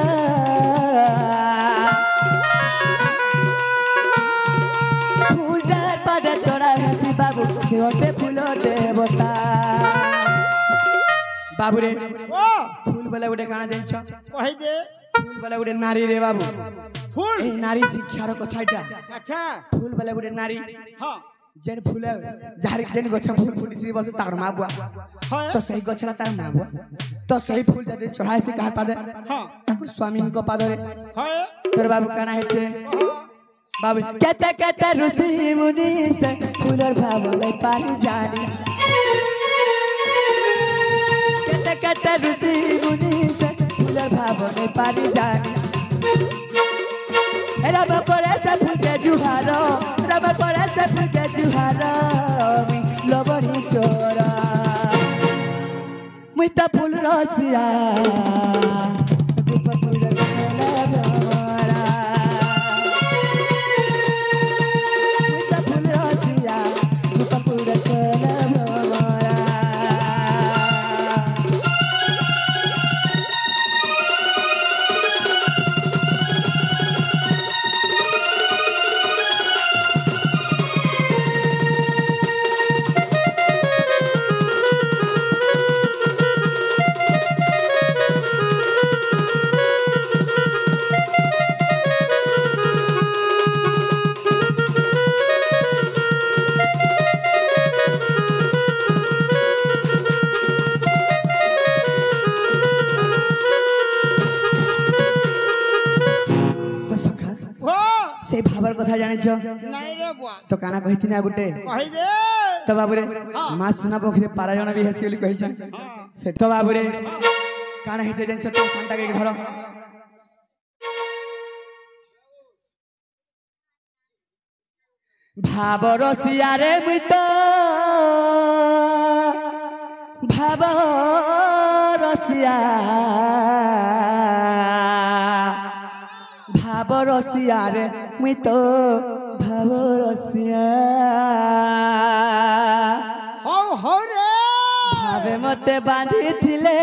बाबू से फूल देवता बाबू रे ओ फूल वाला उडे काना जाइछ कहि दे फूल वाला उडे नारी रे बाबू फूल ए नारी शिक्षार कथाटा अच्छा फूल वाला उडे नारी हां जेन फूल जारी जेन गछ फूल फुटी सी बस तार मा बुआ हां तो सही गछला तार मा बुआ तो सही फूल जदे चढ़ाई से कहा पादे हां ठाकुर स्वामी को पादरे हां तोर बाबू काना हेचे बाबू कहते कहते ऋषि मुनि से फूलर भाव नहीं पानी जानी कहते कहते ऋषि मुनि से फूलर भाव नहीं पानी जानी रब करे से फूल के जुहारो रब करे से फूल के जुहारो लबड़ी चोरा मुई त फूल रसिया जानिछ नहीं रे बुआ तो काना कहिति ना गुटे कहि दे तो बाबूरे मां सुना पोखरी पारायण भी हेसी बोली कहिछन से तो बाबूरे काना हिचे जानिछ तो सांता के धर भाव रसिया रे मित भाव रसिया भाव रसिया रे मित भाव रसिया हो रे भावे मते बांधी थिले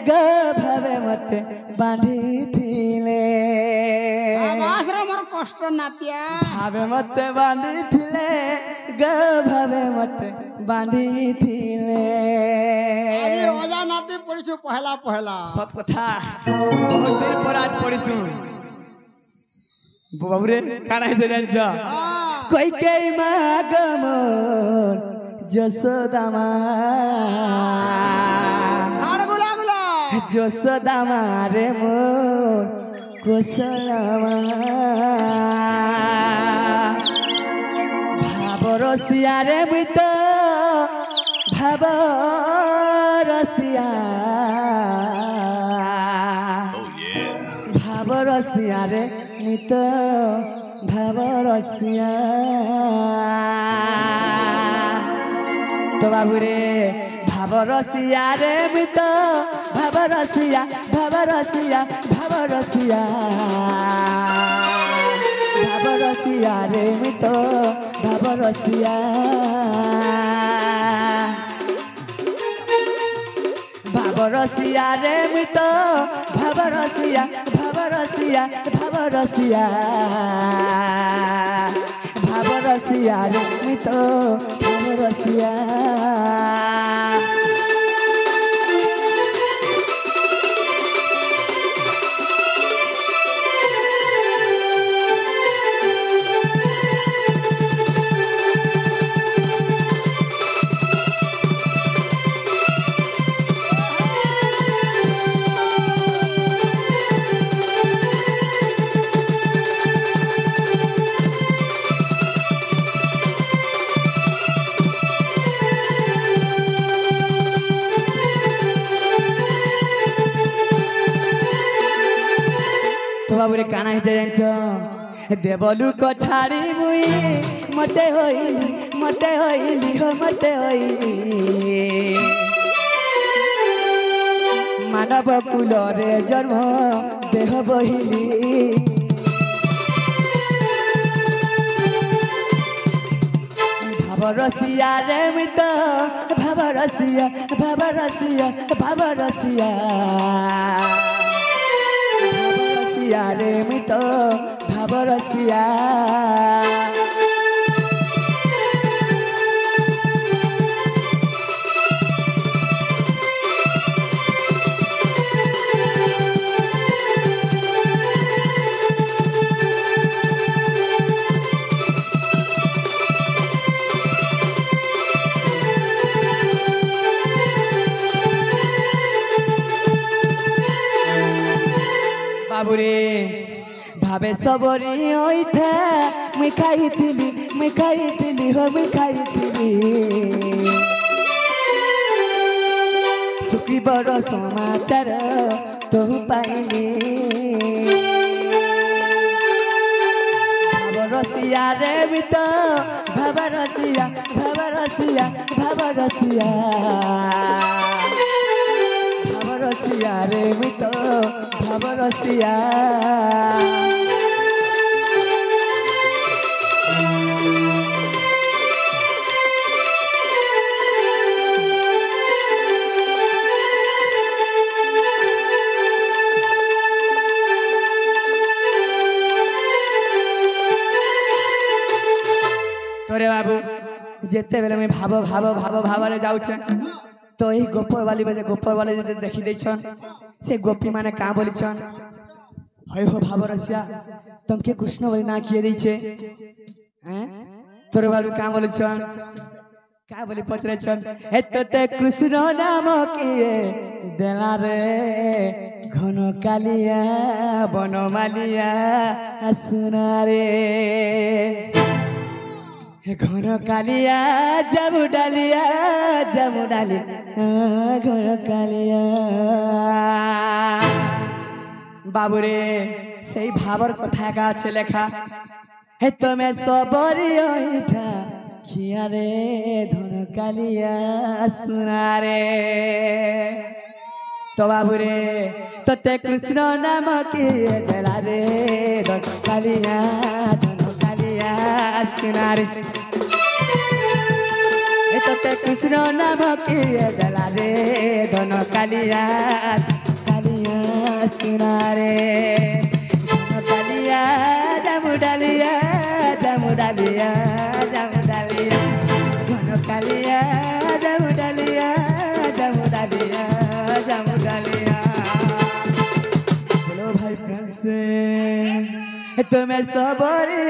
ग भावे मते बांधी थिले आवाज रे मोर कष्ट नातिया भावे मते बांधी थिले ग भावे मते बांधी थिले अरे ओजा नाती पड़िछु पहला पहला सत कथा बहुत दिन पर आज पड़िछु बाबूरे काना हे जानिछ कोई के मागमन जसोदा मा छाड़ बुला बुला जसोदा मारे मोर कोसलमा भाव रसिया रे मित भाव रसिया भाव रसिया रे मित भाव रसिया तो बाबूरे भाव रसिया रे मित भाव रसिया भाव रसिया भाव रसिया भाव रसिया रे मित भाव रसिया भाव रसिया रे मित भाव रसिया भाव रसिया भाव रसिया भाव रसिया रे मित भाव रसिया तो बाबूरे काना हे जानिछ देवलु को छाड़ी मुई मते होइली हो मते होइली मानव कुल रे जन्म देह बहिली भाव रसिया रे मित भाव रसिया भाव रसिया भाव रसिया रे मित भाव रसिया बाबूरे भावे सबरी ओइठा मैं खाइथिली हो मैं खाइथिली सुखी बड़ समाचार तो पाइली भाव रसिया रे मित भाव रसिया भाव रसिया भाव रसिया भाव रसिया रे मित भाव रसिया तोरे बाबू जेते बेले मैं भाव भाव भाव भाव जाऊे तो यही गोपर वाली देखी देछन से गोपी माने का बोलिछन हय हो भाव रसिया तुमके कृष्ण बोली ना किए दैछे हैं तोरे बाबू का बोलिछन का बोली पचरे छन हे तते कृष्ण नाम किए देला रे घन कालिया बनमालिया सुना रे घन कालिया जामु डालिया घन कालिया बाबुरे সেই ভাবর কথা গাছে লেখা হে তুমি সবরি ওইঠা খিয়া রে ধন কালিয়া সুনা রে তো বাবুরে তোতে কৃষ্ণ নাম কি দেলা রে ধন কালিয়া সুনা রে তোতে কৃষ্ণ নাম কি দেলা রে ধন কালিয়া सुना रे कालिया जामु डालिया घन कालिया जामु डालिया बोलो भाई प्रेम से तुम्हें सबरी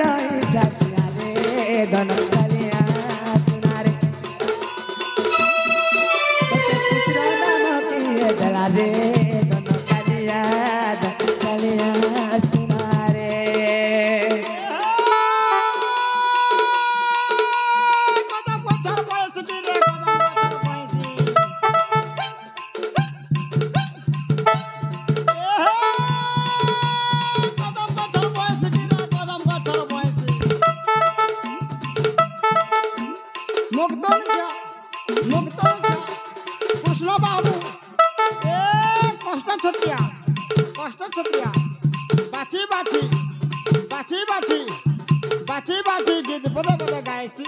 ठाकिया रे घन कालिया सुना रे कृष्ण नाम की दला रे बाची गीत पदे पदे गायसी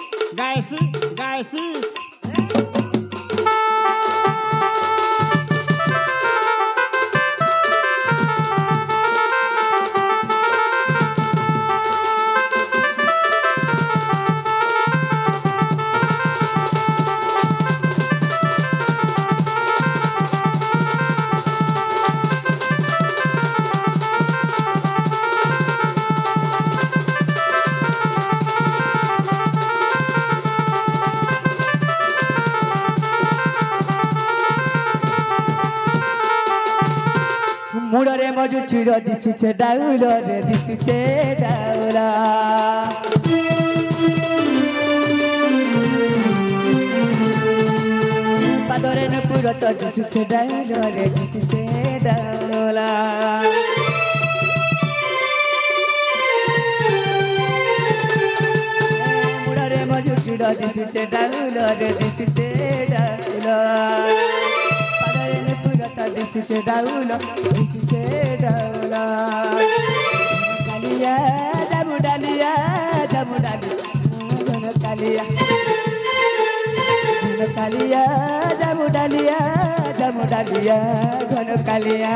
मुड़े मजू चूर दिशुचे डाउल रे दिशुचे डाउला पादरे न पुर तो दिशुचे डाउल रे दिशुचे डाउला मुड़े मजू चूर दिशुचे डाउल रे दिशुचे डाउला दिशुचे डाउल कालिया जामु डालिया घन कालिया जामु डालिया घन कालिया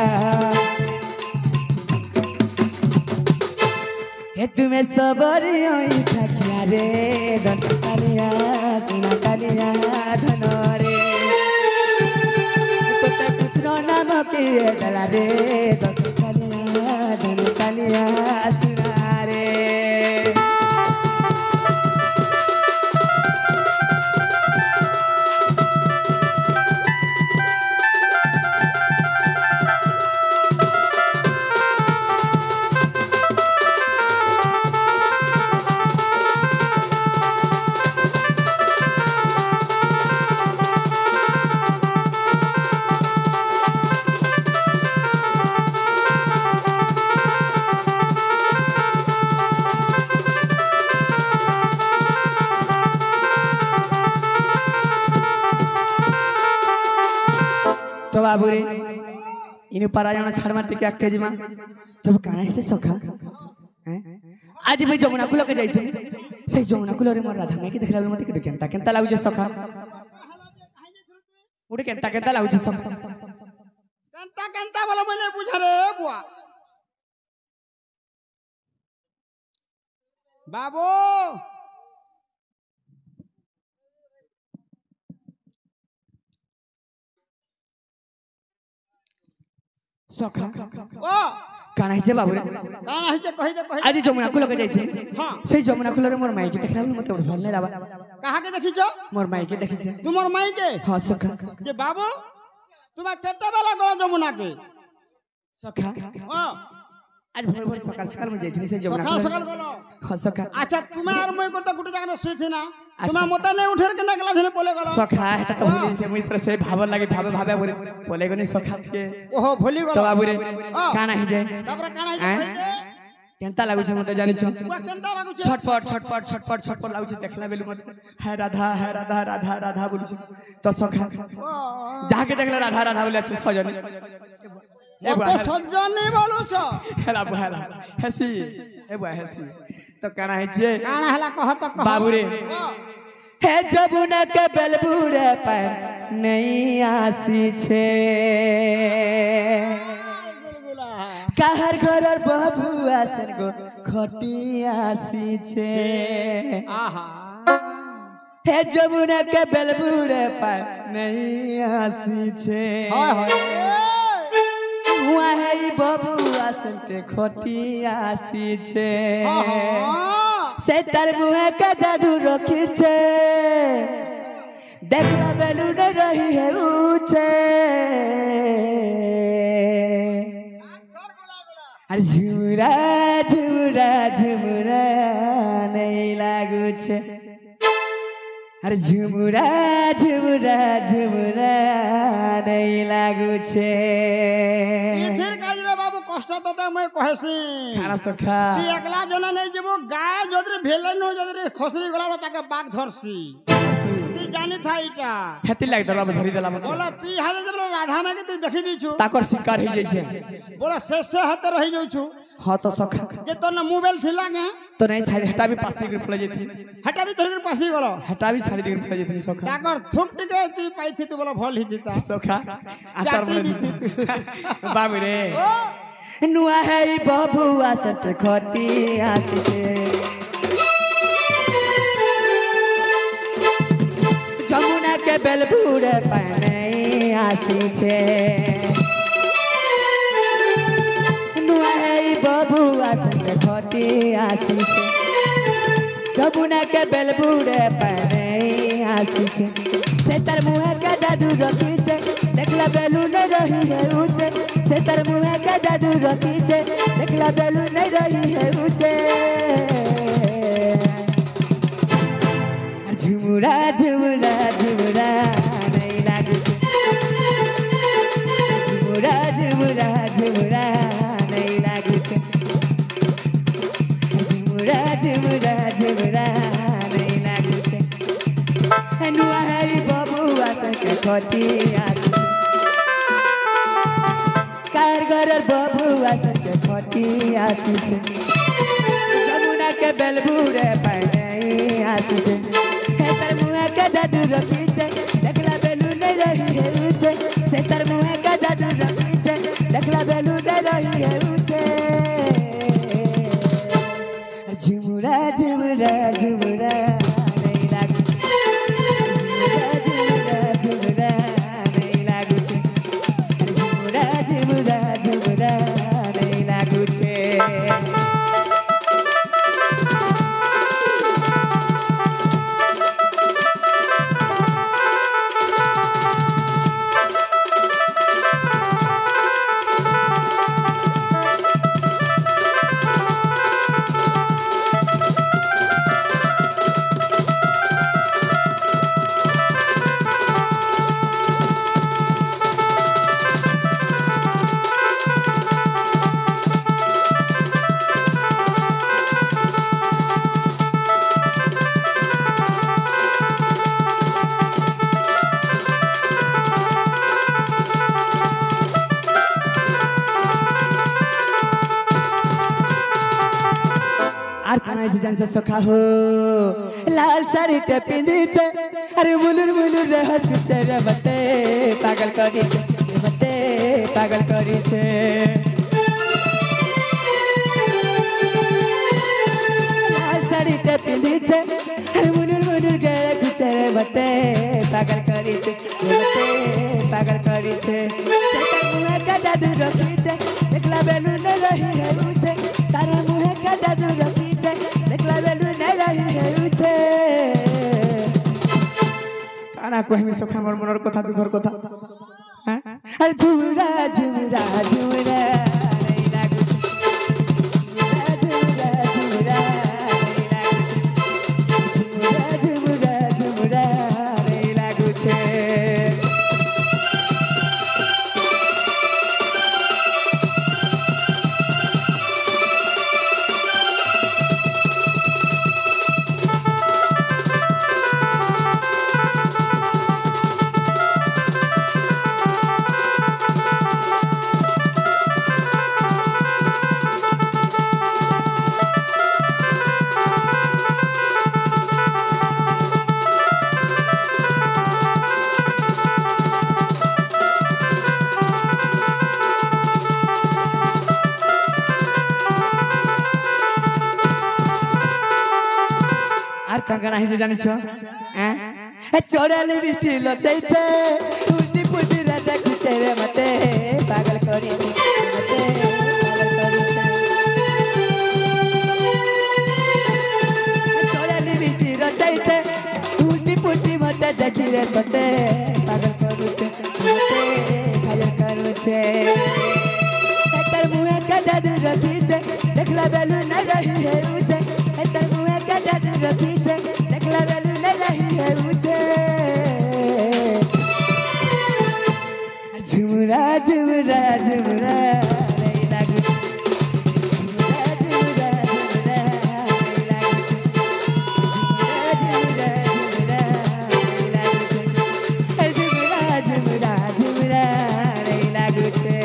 हे तुम्हें सबरी ठाकिया रे घन कालिया सुना कालिया धन रे नाम के दला रे धन कालिया सुना रे तो बाबूरे इन परायण छाड़मा टिके आके जिमा तब काना से सखा हैं आज भाई जमुना कुल के जाइथिनी से जमुना कुल रे मोर राधा में के देखला मते के केंता केंता लागु जे सखा उडे केंता लागु जे सखा केंता बोला मने बुझा रे बुआ बाबू सखा ओ काना हिचे बाबूरे काना हिचे कहि दे आज जमुना कुल के जाइथिनी हां से जमुना कुल रे मोर माई के देखला मते भल नै लाबा कहा के देखी छो मोर माई के देखी छे तुमर माई के हाँ सखा जे बाबू तुम्हें केते बेला गलो जमुना के सखा हां आज भोर भोर सकाल सकाल में जाइथिनी से जमुना सकाल सकाल गलो हाँ सखा अच्छा तुम्हें और मैं को तो गुटे जगह सुई थी ना तुम्हें मता नहीं उठेर के नकला छने बोले गलो सखा हेटा तो भूली से मुई पर से भाव लागे भावे बोले गनी सखा के ओहो भूली गलो तो बाबू रे काना ही जाए तापर काना ही जाए केनता लागु छे मते जानि छ बुआ केनता लागु छे छटपट लागु छे देखला बेलु मते है राधा राधा बोलु छे तो सखा जाके देखला राधा राधा बोले छे सजन ओते सज्जन नहीं बोलु छ हेला बहला हसी ए बुआ हसी तो काना है छे काना हला कह तो कह बाबू रे है जमुना के बेलबुरे पर नहीं आसी छे कहर घर और बबुआ सन को खटी आसी छे आहा हे जमुना के बेलबुरे पर नहीं आसी छे हाय हाय हुआ है ई बबुआ सन के खटी आसी छे से तर मुहे के जादू रखी छे देखला बेलू न रही है ऊंचे अरे झुमुरा नहीं लागू छे अरे झुमुरा नहीं लागू छे फिर काज रे बाबू कष्ट तो मैं कहसी खाना सखा तू एकला जना नहीं जेबो गाय जदरे भेले न जदरे खसरी गला ताके बाग धरसी तू जानि था इटा हेती लाग दरबा धरी देला मत बोला तू हाले जब राधा में के तू देखि दी छु ताकर शिकार हो जैसे बोला से हाथ रही जाउ छु हां तो सखा जे तो न मोबाइल थिला के तो नहीं छाड़ी हटा भी पास निकल पड़ जेथी हटा भी धर के पास नहीं गलो हटा भी छाड़ी निकल पड़ जेथी सखा ताकर थुक टिके तू पाई थी तू बोला भल ही दीता सखा आचार चाटी दी बोले थी बाबू रे नुआ है ई बबुआ सट खटी आती छे जमुना के बेलबुरे पाने आसी छे नुआ है ई बबुआ सट खटी आसी छे जमुना के बेलबुरे पाने आसी छे से तर मुहे के दादू रखी छे देखला बेलू न रही है ऊंचे से तर मुहे के दादू रखी छे देखला बेलू न रही है ऊंचे झुमुरा नहीं लागू छे झुमुरा नहीं लागू छे झुमुरा नहीं लागू छे नुआ है बबुआ सके खटी आसी कारगर बबुआ सके खटी आसी छे जमुना के बेलबुरे पाने आसी छे हे तर मुहे के दादू रखी छे देखला बेलू नहीं रही है ऊंचे से तर मुहे के दादू रखी छे देखला बेलू नहीं रही है ऊंचे झुमुरा नहीं लागू झुमुरा नहीं लागू छे झुमुरा नहीं लागू छे आर खाना से जान सखा हो लाल साड़ी ते पिंदी छे अरे मुलुर रे हंस छे रे बते पागल करी छे लाल साड़ी ते पिंदी छे अरे मुलुर गे खुचे रे बते पागल करी छे ते मुहे का दादू रखी छे देखला बेलू न रही है ऊंचे तारे मुहे का दादू रखी देखला बेलू नहीं रही है ऊंचे কানা কহিমি সখা মোর মনের কথা দুঃখর কথা হ্যাঁ আরে ঝুমরা ঝুমরা ঝুমরা এই লাগুছে ঝুমরা ঝুমরা এই লাগুছে ঝুমরা ঝুমরা ঝুমরা এই লাগুছে আর কাঙ্গানা হিসে জানিস চড়ালে বৃষ্টি লচাইছে উল্টি পুটি রাজা খুঁজে রে মতে পাগল করিছে মতে পাগল করিছে চড়ালে বৃষ্টি লচাইছে উল্টি পুটি মতে দেখি রে সতে পাগল করিছে মতে খায়া করিছে তার মুহে কা জাদু রখিছে দেখলা বেলু না রহি হেউছে তার মুহে কা জাদু রখিছে দেখলা বেলু না রহি হেউছে ঝুমরা ঝুমরা ঝুমরা এই লাগুছে ঝুমরা ঝুমরা ঝুমরা এই লাগুছে ঝুমরা ঝুমরা ঝুমরা এই লাগুছে ঝুমরা ঝুমরা ঝুমরা এই লাগুছে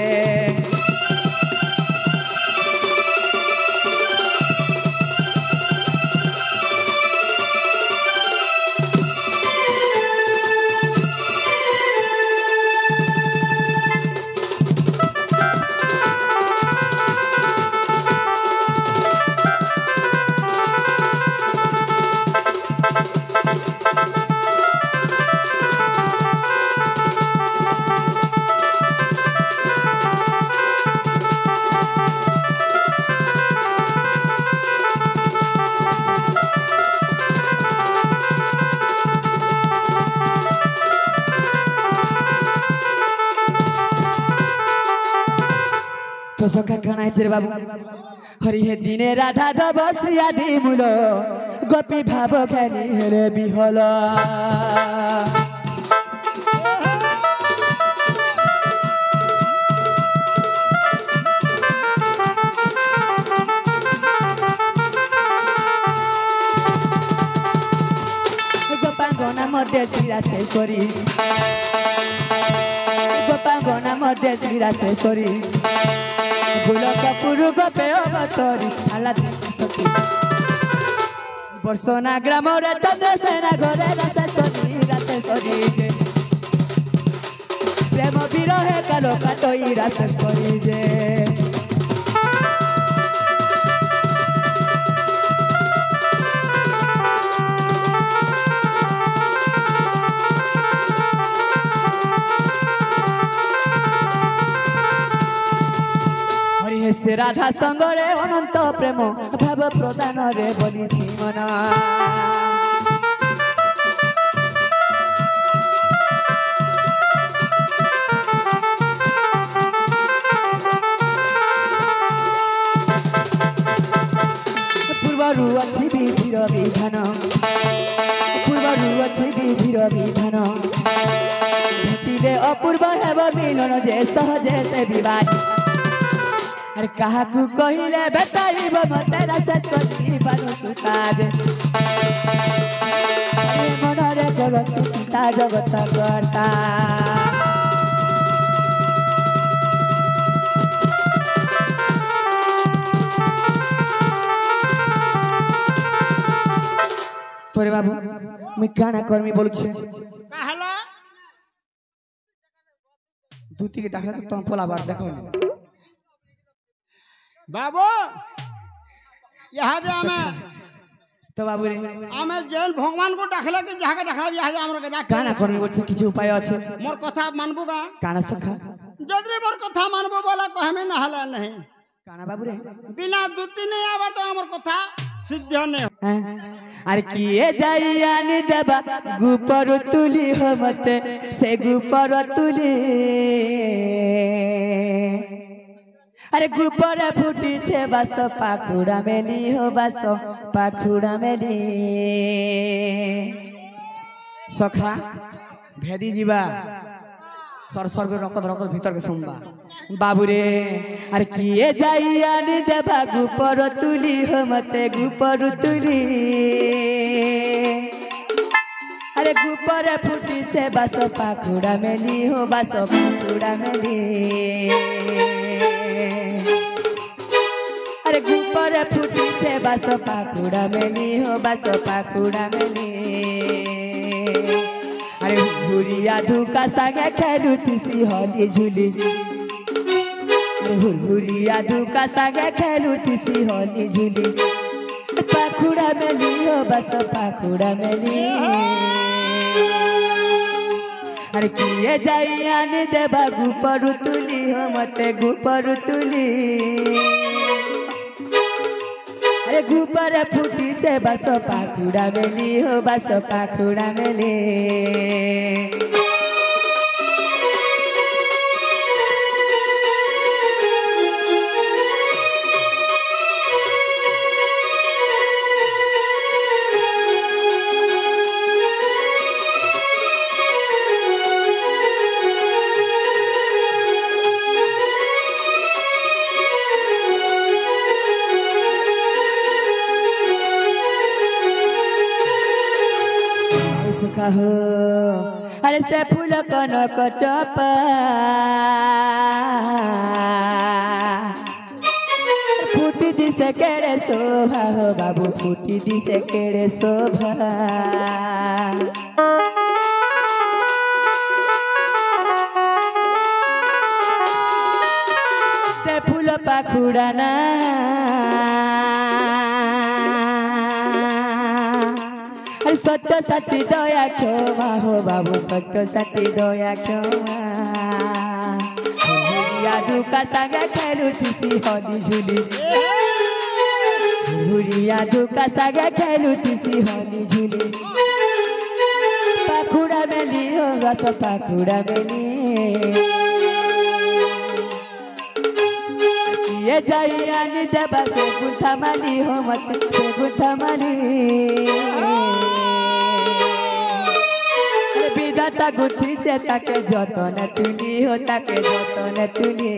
तो सखा खाना रे बाबू हरि हे दिने राधा दब श्री आदि मूल गोपी भाव खानी हेरे बिहल गोपांगना मध्य श्रीरासेश्वरी गोपांगना मध्य श्रीरासेश्वरी गोलकपुर गोपे अवतरी आलादी बर्षना ग्राम चंद्रसेना घरे रातेश्वरी जे प्रेम विरहे कालो काटई रातेश्वरी जे से राधा संगरे अनंत प्रेम भाव प्रदान रे बोली मना पूर्वरु अच्छी विधिर विधान पूर्वरु अच्छी विधिर विधान भेटिले अपूर्व हेब मिलन जे सहजे से विवाह अरे कहा को कहिले बेतारी मते रासेश्वरी बानु सुताज अरे मनरे करती चिंता जगत करता तोरे बाबू मैं गाना कर्मी बोलछे कहला दूती के डाकला तो तुम पोला बार देखो बाबू यहाँ जे हमें तो बाबू रे हमें जेल भगवान को डाकला के जहाँ के डाकला यहाँ जे हमरा के डाक गाना कर्मी बोलछे किछु उपाय আছে मोर कथा मानबो का गाना सखा जदरी मोर कथा मानबो बोला को हमें नहला नहीं गाना बाबू रे बिना दूती नहीं आवा तो हमर कथा सिद्ध नहीं আর কিয়ে যাইয়ানি দেবা গুপর তুলি হমতে সে গুপর তুলি আরে গুপরে ফুটিছে বাস পাখুড়া মেলি হো বাস পাখুড়া মেলি সখা ভেদি যা সরসর করে রকত রকত ভিতরকে শুনবা বাবুরে আর কিয়ে যাইয়ানি দেবা গুপর তুলি হমতে গুপর তুলি আরে গুপরে ফুটিছে বাস পাখুড়া মেলি হো বাস পাখুড়া মেলি আরে গুপরে ফুটিছে বাস পাখুড়া মেলি হো বাস পাখুড়া মেলি আরে হুরিয়া ধুকা সাগে খেলুতিছি হলি ঝুলি আরে হুরিয়া ধুকা সাগে খেলুতিছি হলি ঝুলি পাখুড়া মেলি হো বাস পাখুড়া মেলি আরে কিয়ে যাইয়ানি দেবা গুপর তুলি হো মতে গুপর তুলি আরে গুপরে ফুটিছে বাস পাখুড়া মেলি হো বাস পাখুড়া মেলি कहो अरे से फूल कनक चपा फूटी दिसे केड़े शोभा हो बाबू फूटी दिसे केड़े शोभा से फूल पाखुड़ा ना सत्य साथी दया क्षमा हो बाबू सत्य साथी दया क्षमा हुरिया धुका सागे खेलुतिसी हली झुली हुरिया धुका सागे खेलुतिसी हली झुली पाखुड़ा मेली हो बस पाखुड़ा मेली ये जाइयानी देबा से गुंथा माली हो मत से गुंथा माली বিধাতা গুঠিছে তাকে যতনে তুলি হো তাকে যতনে তুলি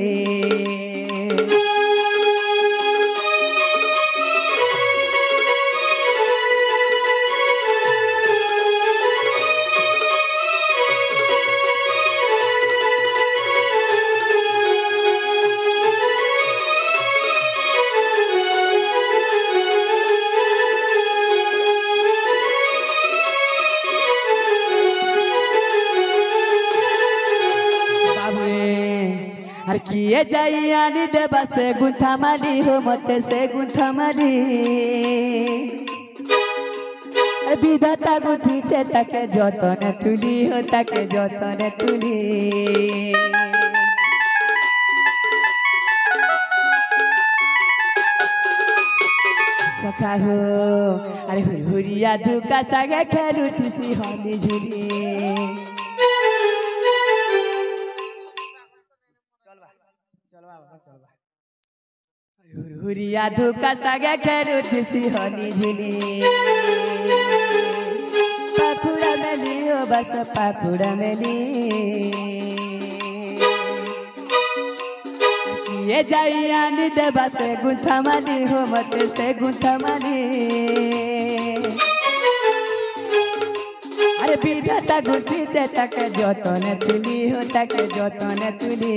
আর কিয়ে যাইয়ানি দেবা সে গুঁথা মালি হো মতে সে গুঁথা মালি বিধাতা গুঠিছে তাকে যতনে তুলি হো তাকে যতনে তুলি সখা হো আরে হুরিয়া ধুকা সাগে খেলুতিছি হলি ঝুলি हुरिया धुका सागे खेलुतिसी हली झुली पाखुड़ा मेली हो बस पाखुड़ा मेली ये जाइयानी देबा से गुंथा माली हो मते से गुंथा माली अरे विधाता गुंथिছে তাকে যতনে তুলি হো তাকে যতনে তুলি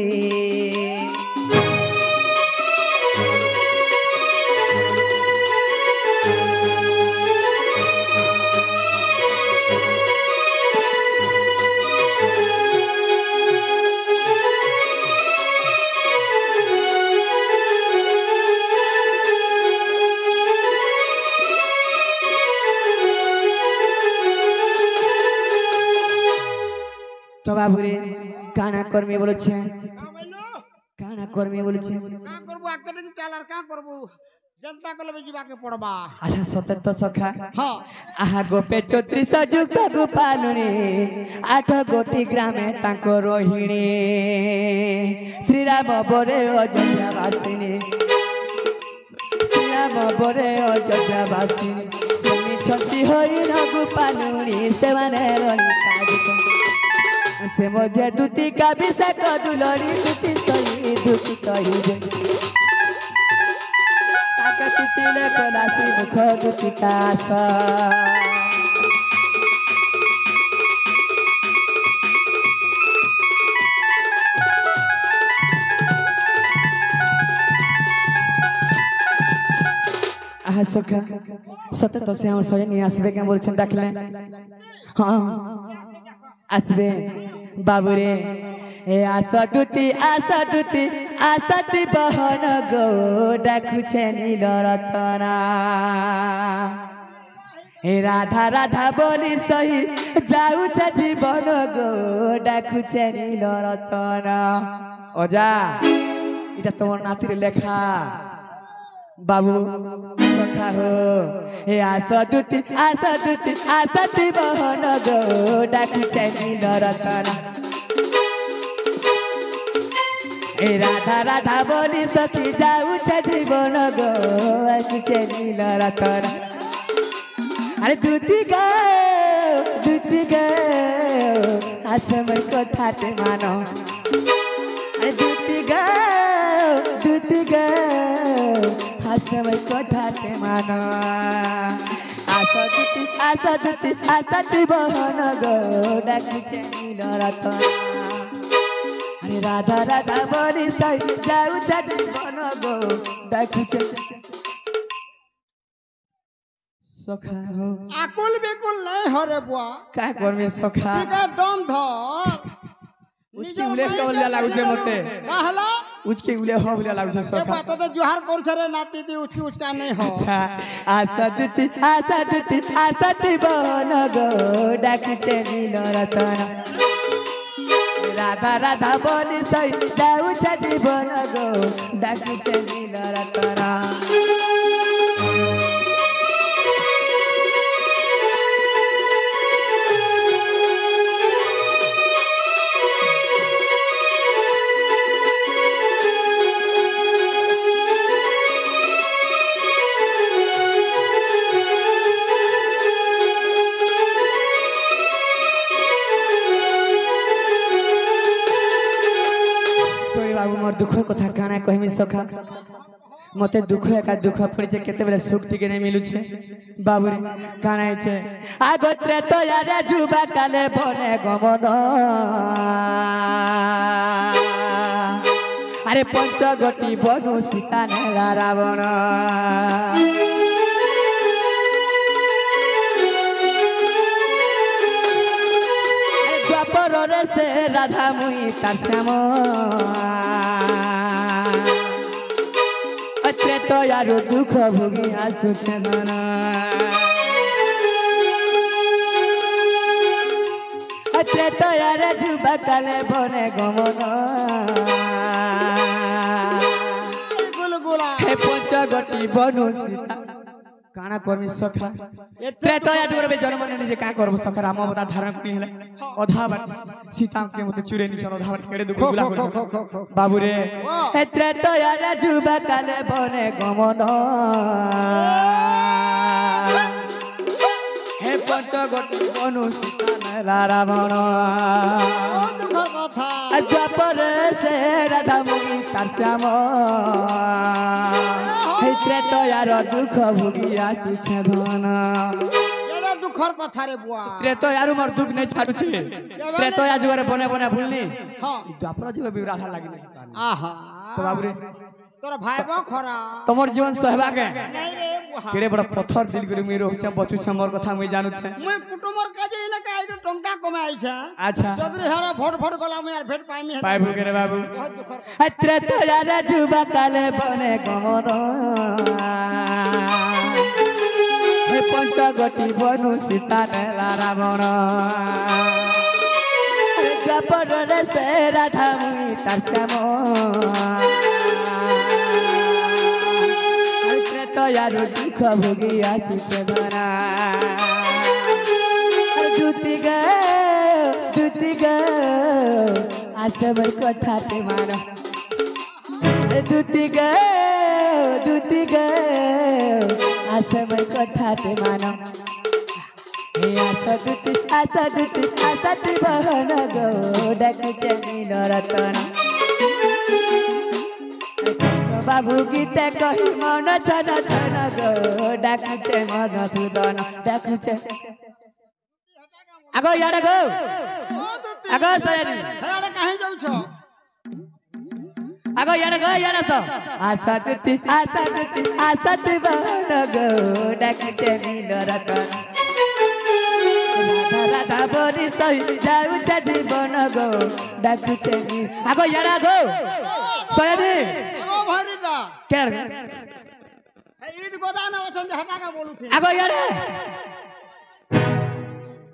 তো বাবুরে কানা কর্মী বলেছে কানা কর্মী বলেছে কা করব একটা কি চাল আর কা করব जनता कल में जीवा के पड़बा अच्छा सते तो सखा हां आहा गोपे 34 जुक्त गोपालुनी 8 गोटी ग्रामे तांको रोहिणी श्रीराम बरे अयोध्या वासिनी श्रीराम बरे अयोध्या वासिनी तुमी छति होई न गोपालुनी से माने रही से मध्य दुती का विशाख दुलड़ी दुती सही चितिले कलासी मुख दुतिकास आहा सखा सते तो से हम सजे नहीं आसबे के बोलछन डाकले हां आसबे बाबू रे ए आशा दुती आसाती बहन गो डाकुछे नील रतना ए राधा राधा बोली सही जाऊछ जीवन गो डाकुछे नील रतना ओजा इटा तोर नातिर लेखा बाबू सखा हो ए आसाती बहन गो डाकुछे नील रतना ए राधा राधा बोली सखी जाऊछ जीवन गो आकुछे नील रतना अरे दुती गो आसमर कथाते मानो अरे दुती गो आसमर कथाते मानो आसाती बहन गो डाकुछे नील रतना अरे राधा राधा बोली सही जाऊछ जीवन गो डाकुछे सखा हो आकुल बिकुल नहीं हो रे बुआ का करमे सखा टिका दम धर उचके उले होले लागु छे मते कहला उचके उले होले लागु छे ए सखा बात तो जोहार कर छरे नाती ती उचका नहीं हो अच्छा आसाती बहन गो डाकुछे नील रतना राधा राधा बोली सही जाऊछ जीवन गो डाकुछे नील रतना बाबू मोर दुख कथा काना कहमी सखा मते दुख एका दुख पड़े केते बेले सुख टिके नहीं मिलु छे बाबू रे काना छे आगोत्रे तो यारे जुबा काले बने गमन अरे पंचगटी बनु सीता नेला रावण द्वापर रे से राधा मुई तार श्याम अत्रे तो यारो दुख भोगी आसु छेदन अत्रे तो यारे जुबा काले बने गमन गुलगुला हे पंचगटी बनु सीता काना करमी सखा एत्रे तो याद करबे जन्म ने जे का करब सखा राम अवतार धारण करी हेले अधा बाट सीता के मते चुरे निछन अधा बाट केड़े दुख गुला कर बाबू रे एत्रे तो याद जुबा काले बने गमन हे पंचगटी बनु सीता नेला रावण दुख कथा द्वापर से राधा मुनि तार श्याम हेत्रे तो यार दुख भोगी आसु छेदन एड़ा दुखर कथा रे बुआ त्रे तो यार मोर दुख नहीं छाडु छे त्रे तो यार जुगरे बने बने भूलनी हां द्वापर जुग भी राधा लागी नहीं आहा तो बाबू रे तोर भाई बा खरा तमर जीवन सहबा के नहीं रे बुआ केड़े बड़ा पत्थर दिल करी मुई रहू छ बचू छ मोर कथा मुई जानू छ मुई कुटुमर काजे इने का आइदो टंका कमे आई छ अच्छा चौधरी हारा भोट गला मुई यार भेट पाइमी है पाइबू के रे बाबू बहुत दुखर त्रे तो यार जुबा काले बने गमन हे पंचगटी बनु सीता नेला रावण द्वापर रे से राधा मुई तार श्याम यार दुख भोगी आसुचे धरा दुती गो आसबर कथाते मान दुती गो आसबर कथाते मान आशा दुती बहन गो डाकुचे नील रतन कष्ट बाबू गीते कही मन छन छन गो डाकुचे मधुसूदन डाकुचे आगो यार गो आगो सयानी हेयाडे काहे जाउ छ आगो यार गो यार स आशा दुती बहन गो डाकुचे नील रतन राधा बोरी सही जाऊ जीवन गो डाकुचे नी आगो यार गो सयानी आगो भरिटा क्या ईट गोदान अछन जे हटा का बोलु छे आगो यार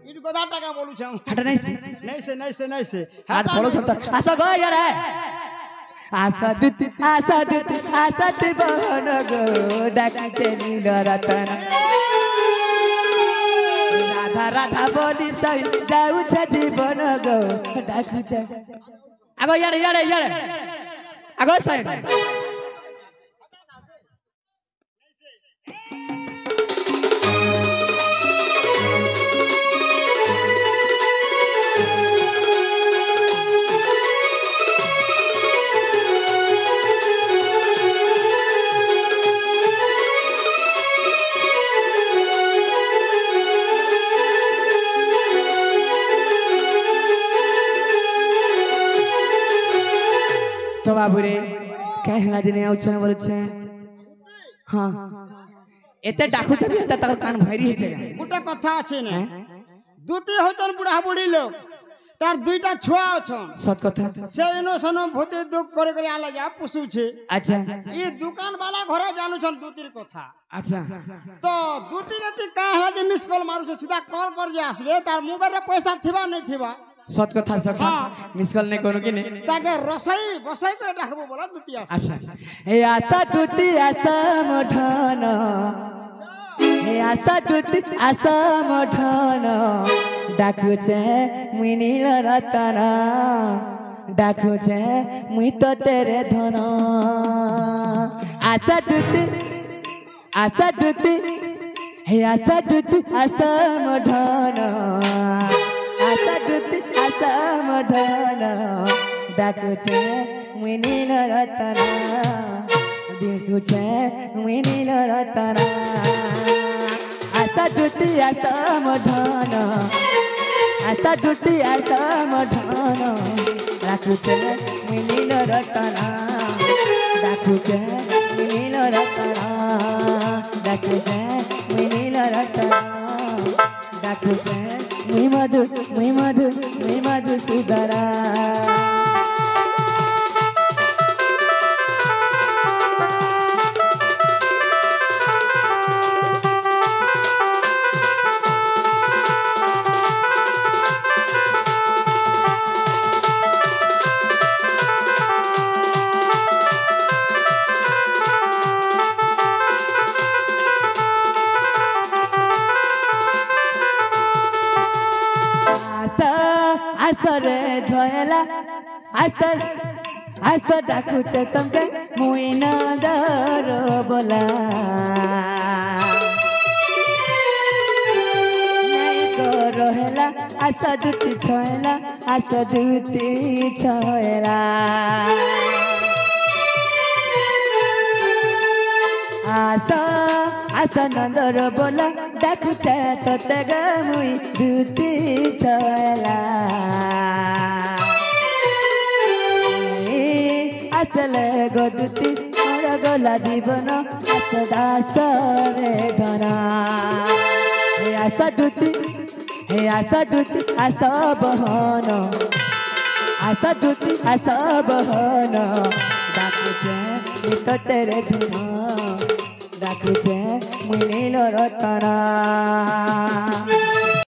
ईट गोदा टाका बोलु छ हट नहीं से हाथ बोलो छत आशा गो यार आशा दुती बहन गो डाकुचे नील रतन राधा बोली सही जाऊ जीवन गो डाकुचे आगो यार आगो सही तो बाबू रे कहे दिन आउछन बोलछे हां एते डाकू तबी अंता तकर कान भैरी हे जगह गुटा कथा আছে না দুতি হইতন বুড়া বুড়ি লোক তার দুইটা ছোয়া আছন सत कथा সে ইনোসন ভূতি দুঃখ করে করে আলা যা পুষুছে अच्छा ই দোকান वाला ঘরে জানুছন দুতির কথা अच्छा তো দুতি রাতি কা হলা যে মিস কল মারুছে সিধা কল কর যে আসবে তার মোবাইলে পয়সা থিবা নাই থিবা सत कथा सखा मिस कॉल ने कोनो की ने তাকে রসাই বসাই করে ডাকবো বলা দুতি আসে अच्छा ए आशा दुती आशा মধন ए आशा दुती आशा মধन डाकुचे मुई नील रतन डाकुचे मुई तो तेरे धन आशा दुती हे आशा दुती आशा मधन आशा दुती आशा मधन डाकुचे मुई नील रतन देखुचे मुई नील रतन आशा दुती आशा मधन आशा दुती आशा मधन डाकुचे मुई नील रतन डाकुचे मुई नील रतन डाकुचे मुई नील रतन डाकुचे मुई मधु सुदरा आसरे झयला आस डाकुचे तुमके मुई नदर बोला नहीं को रहेला आस दुती छयला आस दुती छयला आस नदर बोला डाकुचे तोते ग मुई दुती छयला आसले गदुती मोर गला जीवन आस दास रे धना हे आशा दुती आस बहन आशा दुती आस बहन डाकुचे मुई तो तेरे धन डाकुचे मुई नील रतन